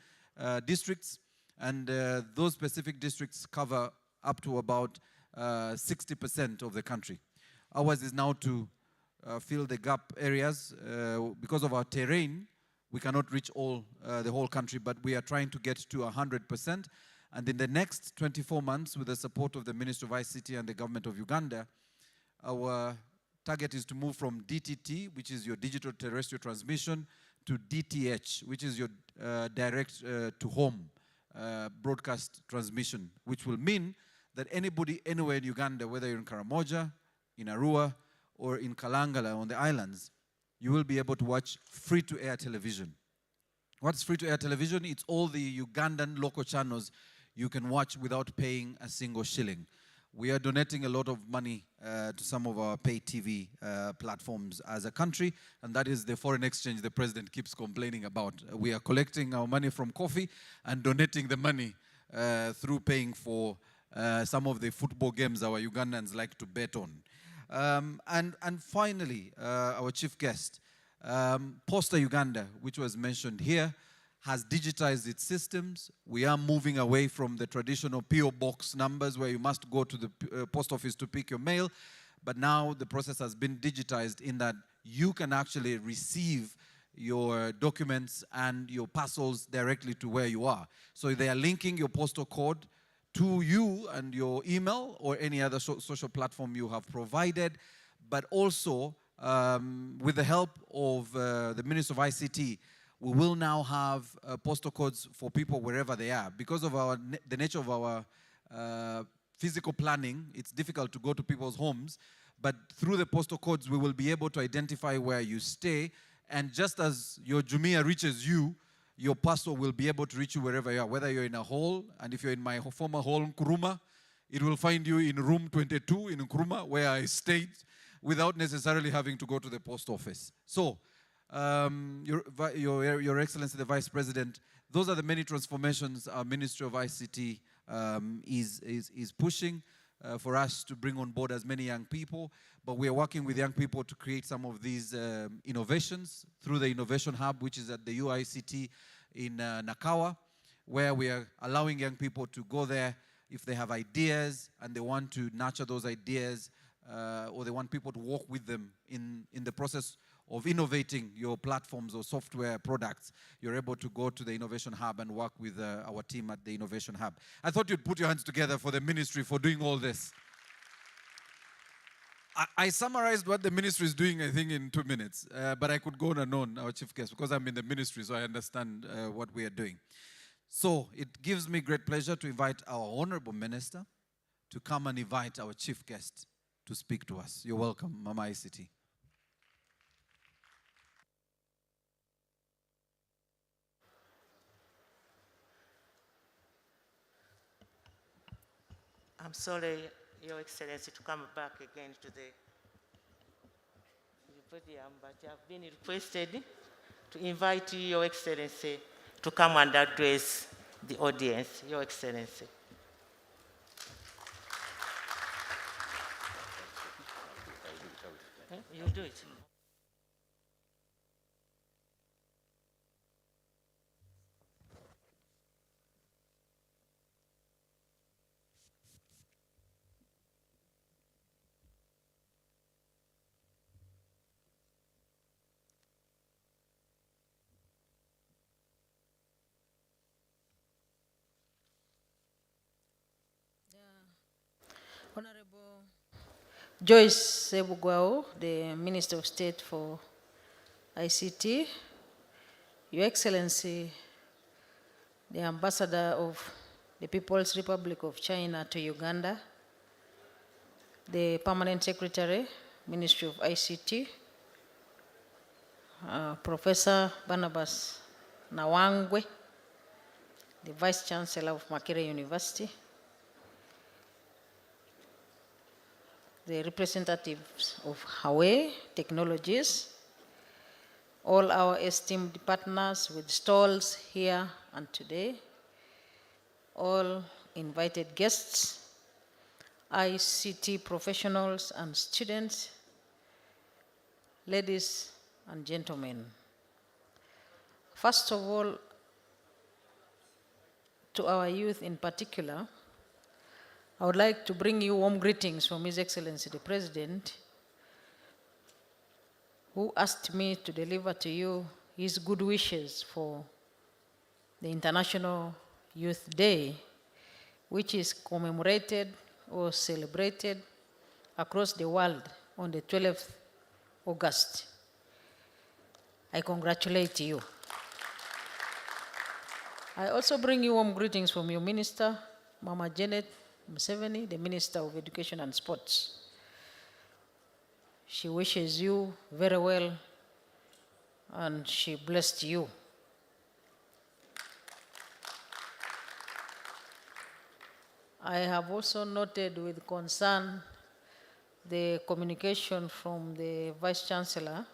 districts, and those specific districts cover up to about 60% of the country. Ours is now to fill the gap areas. Because of our terrain, we cannot reach all the whole country, but we are trying to get to 100%. And in the next 24 months, with the support of the Ministry of ICT and the government of Uganda, our target is to move from DTT, which is your digital terrestrial transmission, to DTH, which is your direct to home broadcast transmission, which will mean that anybody anywhere in Uganda, whether you're in Karamoja, in Arua, or in Kalangala on the islands, you will be able to watch free-to-air television. What's free-to-air television? It's all the Ugandan local channels you can watch without paying a single shilling. We are donating a lot of money to some of our pay TV platforms as a country, and that is the foreign exchange the president keeps complaining about. We are collecting our money from coffee and donating the money through paying for some of the football games our Ugandans like to bet on. And finally, our chief guest, Posta Uganda, which was mentioned here, has digitized its systems. We are moving away from the traditional PO box numbers where you must go to the post office to pick your mail, but now the process has been digitized in that you can actually receive your documents and your parcels directly to where you are. So they are linking your postal code to you and your email or any other social platform you have provided, but also with the help of the Minister of ICT, we will now have postal codes for people wherever they are. Because of the nature of our physical planning, it's difficult to go to people's homes, but through the postal codes, we will be able to identify where you stay, and just as your Jumia reaches you, your parcel will be able to reach you wherever you are, whether you're in a hall, and if you're in my former hall in Nkrumah, it will find you in room 22 in Nkrumah, where I stayed, without necessarily having to go to the post office. So, Your Excellency, the Vice President, those are the many transformations our Ministry of ICT is pushing for us to bring on board as many young people. But we are working with young people to create some of these innovations through the Innovation Hub, which is at the UICT in Nakawa, where we are allowing young people to go there if they have ideas and they want to nurture those ideas, or they want people to work with them in the process of innovating your platforms or software products. You're able to go to the Innovation Hub and work with our team at the Innovation Hub. I thought you'd put your hands together for the ministry for doing all this. I summarized what the ministry is doing, I think, in 2 minutes, but I could go on and on, our chief guest, because I'm in the ministry, so I understand what we are doing. So it gives me great pleasure to invite our honorable minister to come and invite our chief guest to speak to us. You're welcome, Mama ICT. I'm sorry, Your Excellency, to come back again to the podium, but I've been requested to invite Your Excellency to come and address the audience, Your Excellency. You do it. Honorable Joyce Sebugwao, the Minister of State for ICT, Your Excellency, the Ambassador of the People's Republic of China to Uganda, the Permanent Secretary, Ministry of ICT, Professor Barnabas Nawangwe, the Vice Chancellor of Makerere University, the representatives of Huawei Technologies, all our esteemed partners with stalls here and today, all invited guests, ICT professionals and students, ladies and gentlemen. First of all, to our youth in particular, I would like to bring you warm greetings from His Excellency the President, who asked me to deliver to you his good wishes for the International Youth Day, which is commemorated or celebrated across the world on the 12th August. I congratulate you. I also bring you warm greetings from your minister, Mama Janet Museveni, the Minister of Education and Sports. She wishes you very well and she blessed you. I have also noted with concern the communication from the Vice Chancellor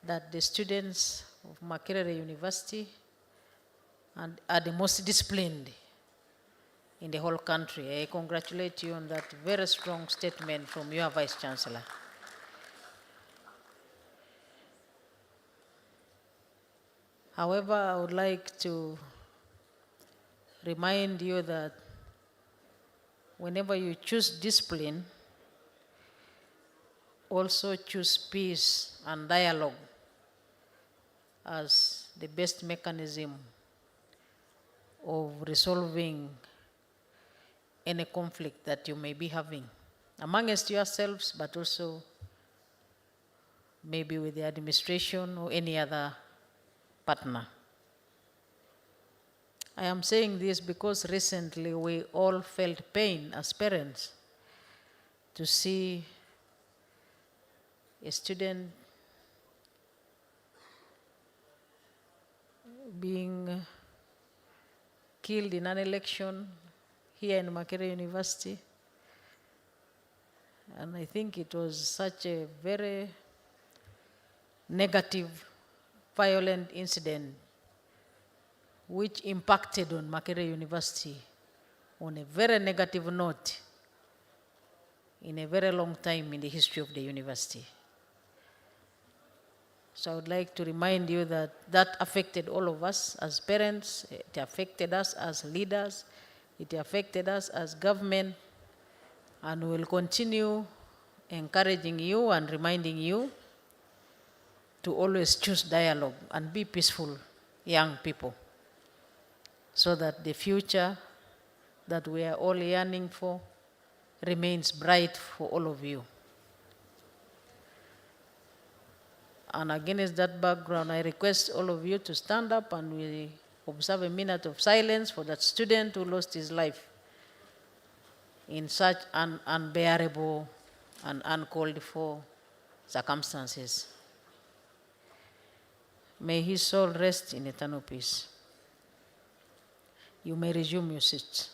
that the students of Makerere University are the most disciplined in the whole country. I congratulate you on that very strong statement from your Vice Chancellor. However, I would like to remind you that whenever you choose discipline, also choose peace and dialogue as the best mechanism of resolving any conflict that you may be having amongst yourselves, but also maybe with the administration or any other partner. I am saying this because recently we all felt pain as parents to see a student being killed in an election here in Makerere University. And I think it was such a very negative, violent incident which impacted on Makerere University on a very negative note in a very long time in the history of the university. So I would like to remind you that that affected all of us as parents, it affected us as leaders, it affected us as government, and we will continue encouraging you and reminding you to always choose dialogue and be peaceful young people, so that the future that we are all yearning for remains bright for all of you. And against that background, I request all of you to stand up and we observe a minute of silence for that student who lost his life in such unbearable and uncalled for circumstances. May his soul rest in eternal peace. You may resume your seats.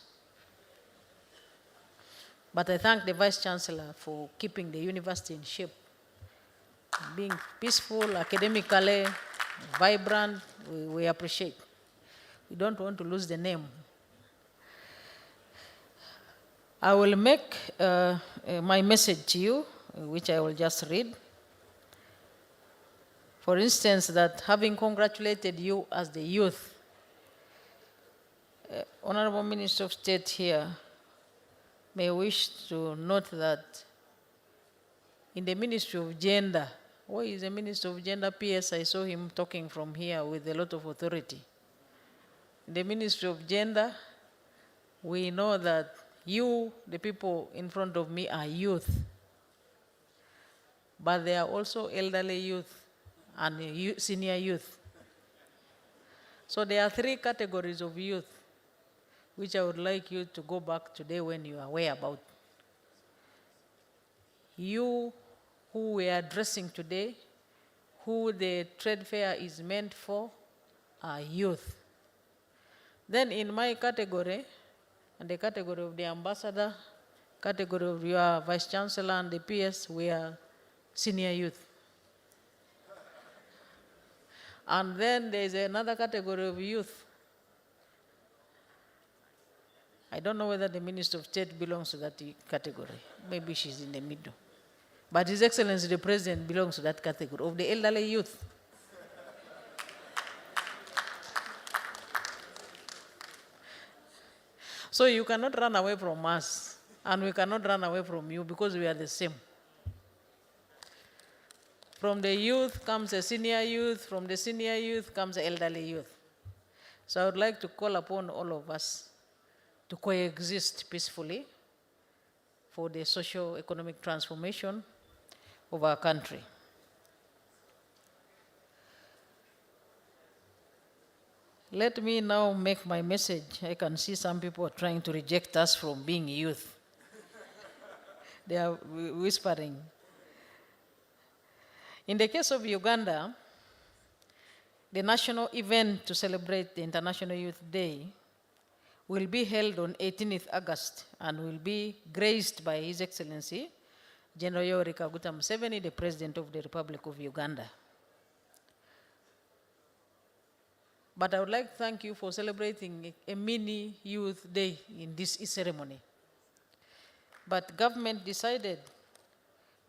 But I thank the Vice Chancellor for keeping the university in shape, being peaceful, academically vibrant. We appreciate. We don't want to lose the name. I will make my message to you, which I will just read. For instance, that having congratulated you as the youth, Honorable Minister of State here may wish to note that in the Ministry of Gender, where is the Minister of Gender? PS, I saw him talking from here with a lot of authority. In the Ministry of Gender, we know that you, the people in front of me, are youth. But they are also elderly youth and senior youth. So there are three categories of youth which I would like you to go back today when you are aware about. You who we are addressing today, who the trade fair is meant for, are youth. Then in my category, and the category of the ambassador, category of your vice chancellor and the PS, we are senior youth. And then there is another category of youth. I don't know whether the Minister of State belongs to that category. Maybe she's in the middle. But His Excellency the President belongs to that category of the elderly youth. So you cannot run away from us, and we cannot run away from you because we are the same. From the youth comes the senior youth, from the senior youth comes the elderly youth. So I would like to call upon all of us to coexist peacefully for the socio-economic transformation of our country. Let me now make my message. I can see some people are trying to reject us from being youth. They are whispering. In the case of Uganda, the national event to celebrate the International Youth Day will be held on 18th August and will be graced by His Excellency General Yoweri Kaguta Museveni, the President of the Republic of Uganda. But I would like to thank you for celebrating a mini youth day in this ceremony. But government decided,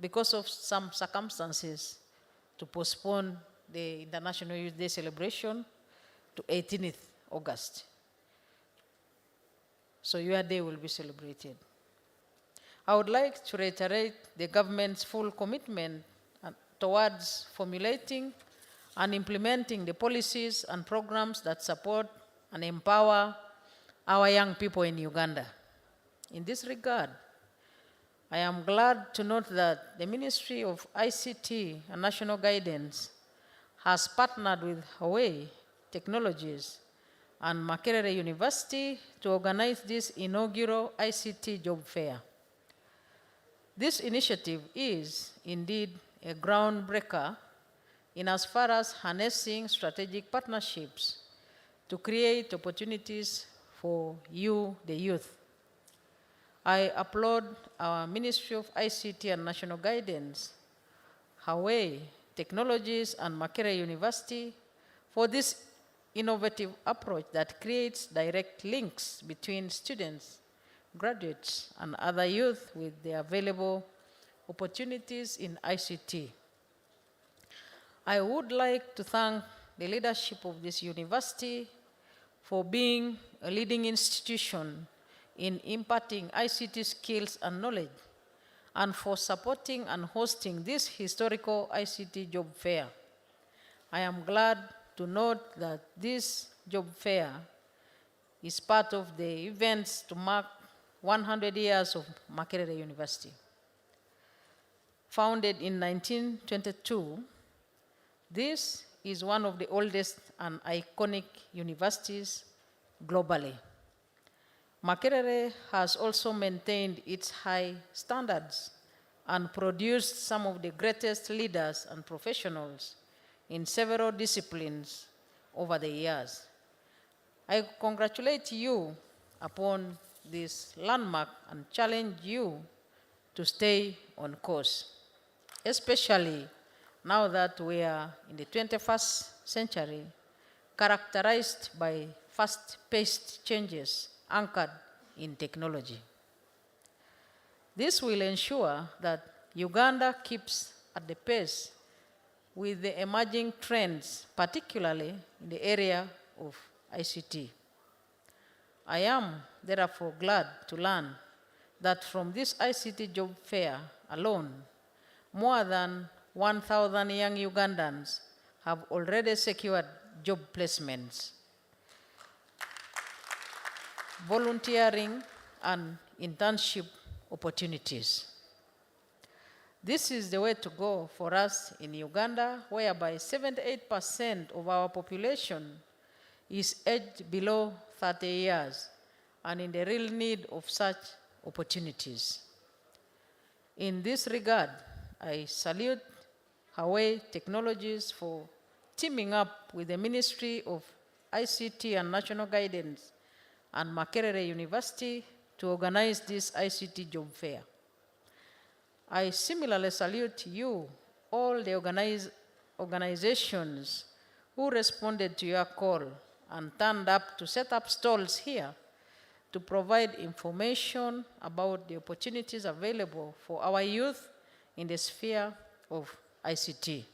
because of some circumstances, to postpone the International Youth Day celebration to 18th August. So your day will be celebrated. I would like to reiterate the government's full commitment towards formulating and implementing the policies and programs that support and empower our young people in Uganda. In this regard, I am glad to note that the Ministry of ICT and National Guidance has partnered with Huawei Technologies and Makerere University to organize this inaugural ICT Job Fair. This initiative is indeed a groundbreaker in as far as harnessing strategic partnerships to create opportunities for you, the youth. I applaud our Ministry of ICT and National Guidance, Huawei Technologies, and Makerere University for this innovative approach that creates direct links between students, graduates, and other youth with the available opportunities in ICT. I would like to thank the leadership of this university for being a leading institution in imparting ICT skills and knowledge, and for supporting and hosting this historical ICT job fair. I am glad to note that this job fair is part of the events to mark 100 years of Makerere University. Founded in 1922, this is one of the oldest and iconic universities globally. Makerere has also maintained its high standards and produced some of the greatest leaders and professionals in several disciplines over the years. I congratulate you upon this landmark and challenge you to stay on course, especially now that we are in the 21st century, characterized by fast-paced changes anchored in technology. This will ensure that Uganda keeps at the pace with the emerging trends, particularly in the area of ICT. I am therefore glad to learn that from this ICT job fair alone, more than 1,000 young Ugandans have already secured job placements, volunteering, and internship opportunities. This is the way to go for us in Uganda, whereby 78% of our population is aged below 30 years and in the real need of such opportunities. In this regard, I salute Huawei Technologies for teaming up with the Ministry of ICT and National Guidance and Makerere University to organize this ICT job fair. I similarly salute you, all the organizations who responded to your call and turned up to set up stalls here to provide information about the opportunities available for our youth in the sphere of ICT.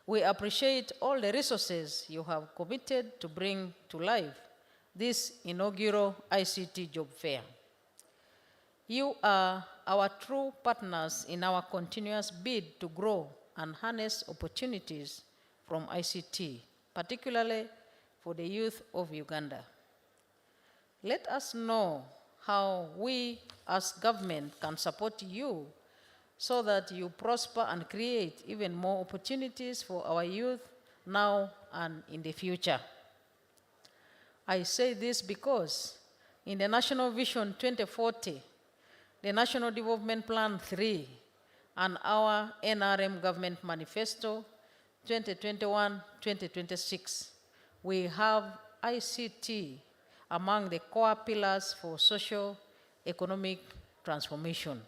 We appreciate all the resources you have committed to bring to life this inaugural ICT job fair. You are our true partners in our continuous bid to grow and harness opportunities from ICT, particularly for the youth of Uganda. Let us know how we as government can support you so that you prosper and create even more opportunities for our youth now and in the future. I say this because in the National Vision 2040, the National Development Plan 3, and our NRM Government Manifesto 2021-2026, we have ICT among the core pillars for socio-economic transformation.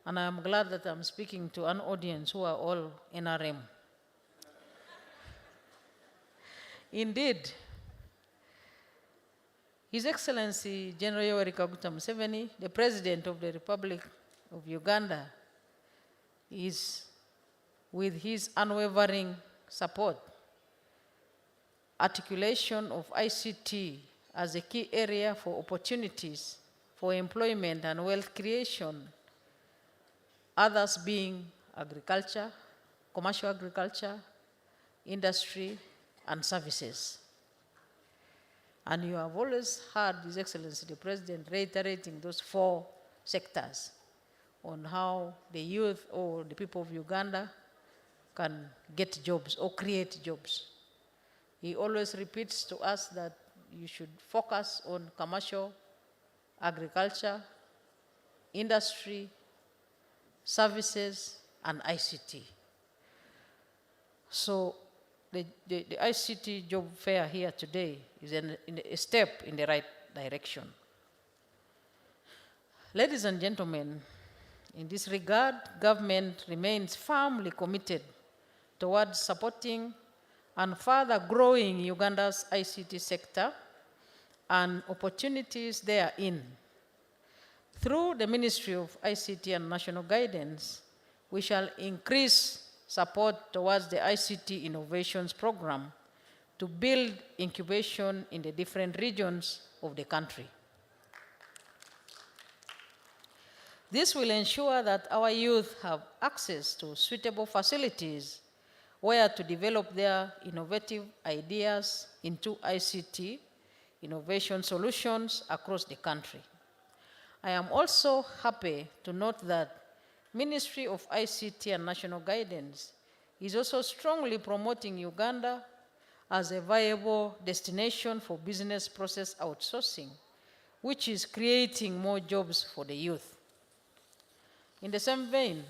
And I am glad that I'm speaking to an audience who are all NRM. Indeed, His Excellency General Yoweri Kaguta Museveni, the President of the Republic of Uganda, is, with his unwavering support, articulation of ICT as a key area for opportunities for employment and wealth creation, others being agriculture, commercial agriculture, industry, and services. And you have always heard His Excellency the President reiterating those four sectors on how the youth or the people of Uganda can get jobs or create jobs. He always repeats to us that you should focus on commercial, agriculture, industry, services, and ICT. So the ICT Job Fair here today is a step in the right direction. Ladies and gentlemen, in this regard, government remains firmly committed towards supporting and further growing Uganda's ICT sector and opportunities therein. Through the Ministry of ICT and National Guidance, we shall increase support towards the ICT Innovations Program to build incubation in the different regions of the country. This will ensure that our youth have access to suitable facilities where to develop their innovative ideas into ICT innovation solutions across the country. I am also happy to note that Ministry of ICT and National Guidance is also strongly promoting Uganda as a viable destination for business process outsourcing, which is creating more jobs for the youth. In the same vein,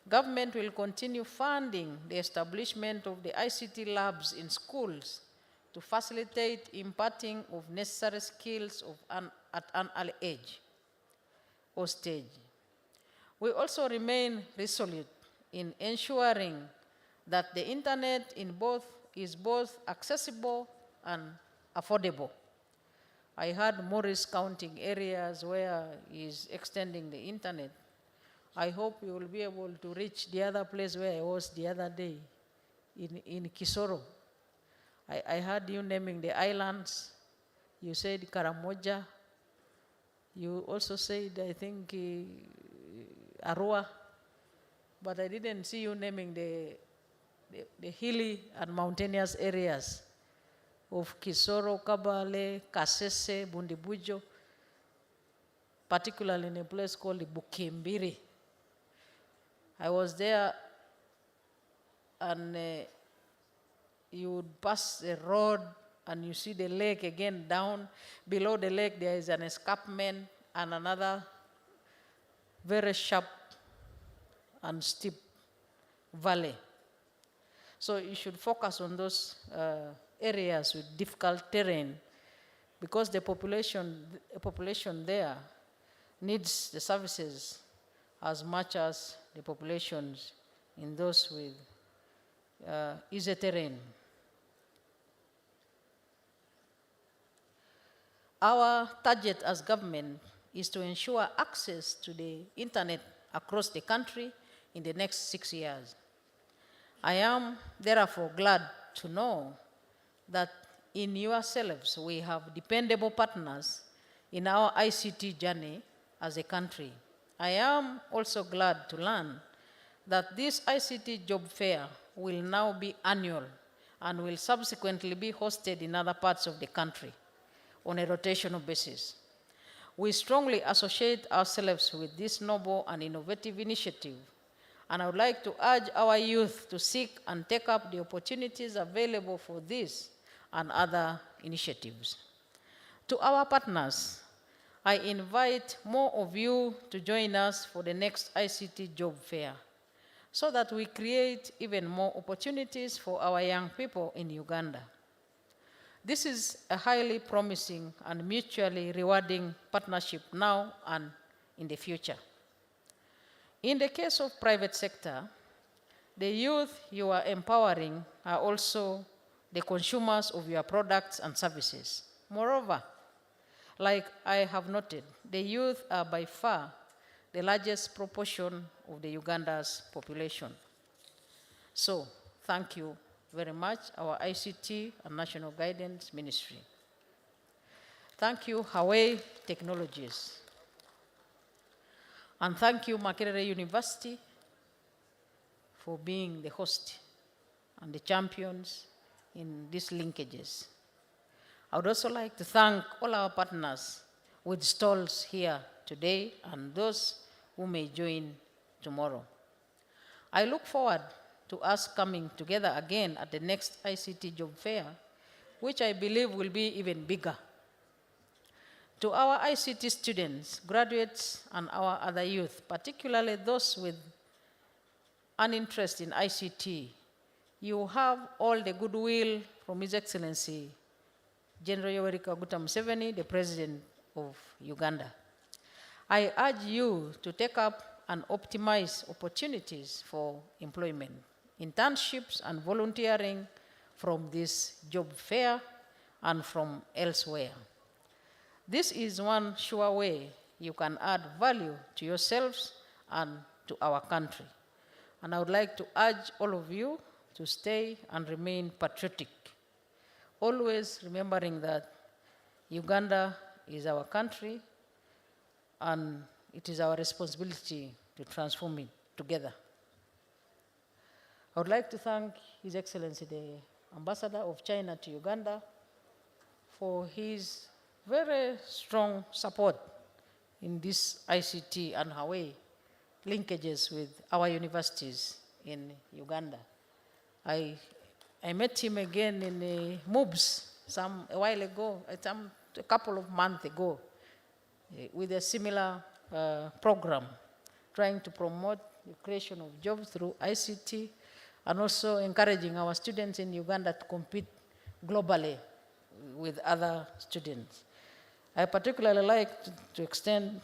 government will continue funding the establishment of the ICT labs in schools to facilitate imparting of necessary skills at an early age or stage. We also remain resolute in ensuring that the internet is both accessible and affordable. I heard Morris counting areas where he is extending the internet. I hope you will be able to reach the other place where I was the other day, in Kisoro. I heard you naming the islands. You said Karamoja. You also said, I think, Arua. But I didn't see you naming the hilly and mountainous areas of Kisoro, Kabale, Kasese, Bundibujo, particularly in a place called Bukimbiri. I was there, and you would pass the road and you see the lake again down. Below the lake there is an escarpment and another very sharp and steep valley. So you should focus on those areas with difficult terrain, because the population there needs the services as much as the populations in those with easy terrain. Our target as government is to ensure access to the internet across the country in the next 6 years. I am therefore glad to know that in yourselves we have dependable partners in our ICT journey as a country. I am also glad to learn that this ICT Job Fair will now be annual and will subsequently be hosted in other parts of the country on a rotational basis. We strongly associate ourselves with this noble and innovative initiative, and I would like to urge our youth to seek and take up the opportunities available for this and other initiatives. To our partners, I invite more of you to join us for the next ICT Job Fair, so that we create even more opportunities for our young people in Uganda. This is a highly promising and mutually rewarding partnership now and in the future. In the case of private sector, the youth you are empowering are also the consumers of your products and services. Moreover, like I have noted, the youth are by far the largest proportion of the Uganda's population. So, thank you very much, our ICT and National Guidance Ministry. Thank you, Huawei Technologies. And thank you, Makerere University, for being the host and the champions in these linkages. I would also like to thank all our partners with stalls here today and those who may join tomorrow. I look forward to us coming together again at the next ICT Job Fair, which I believe will be even bigger. To our ICT students, graduates, and our other youth, particularly those with an interest in ICT, you have all the goodwill from His Excellency General Yoweri Kaguta Museveni, the President of Uganda. I urge you to take up and optimize opportunities for employment, internships, and volunteering from this job fair and from elsewhere. This is one sure way you can add value to yourselves and to our country. And I would like to urge all of you to stay and remain patriotic, always remembering that Uganda is our country and it is our responsibility to transform it together. I would like to thank His Excellency the Ambassador of China to Uganda for his very strong support in this ICT and Hawaii linkages with our universities in Uganda. I met him again in MOOBS a while ago, a couple of months ago, with a similar program, trying to promote the creation of jobs through ICT and also encouraging our students in Uganda to compete globally with other students. I particularly like to extend,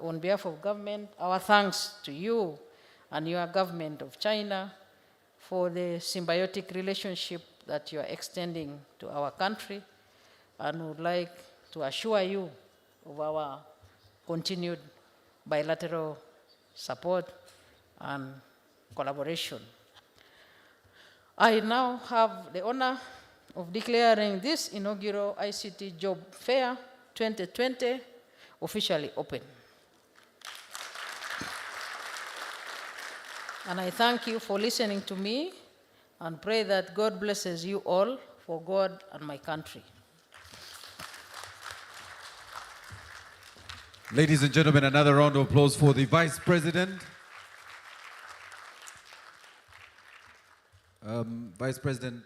on behalf of government, our thanks to you and your government of China for the symbiotic relationship that you are extending to our country, and would like to assure you of our continued bilateral support and collaboration. I now have the honor of declaring this inaugural ICT Job Fair 2020 officially open. And I thank you for listening to me and pray that God blesses you all for God and my country. Ladies and gentlemen, another round of applause for the Vice President. Vice President,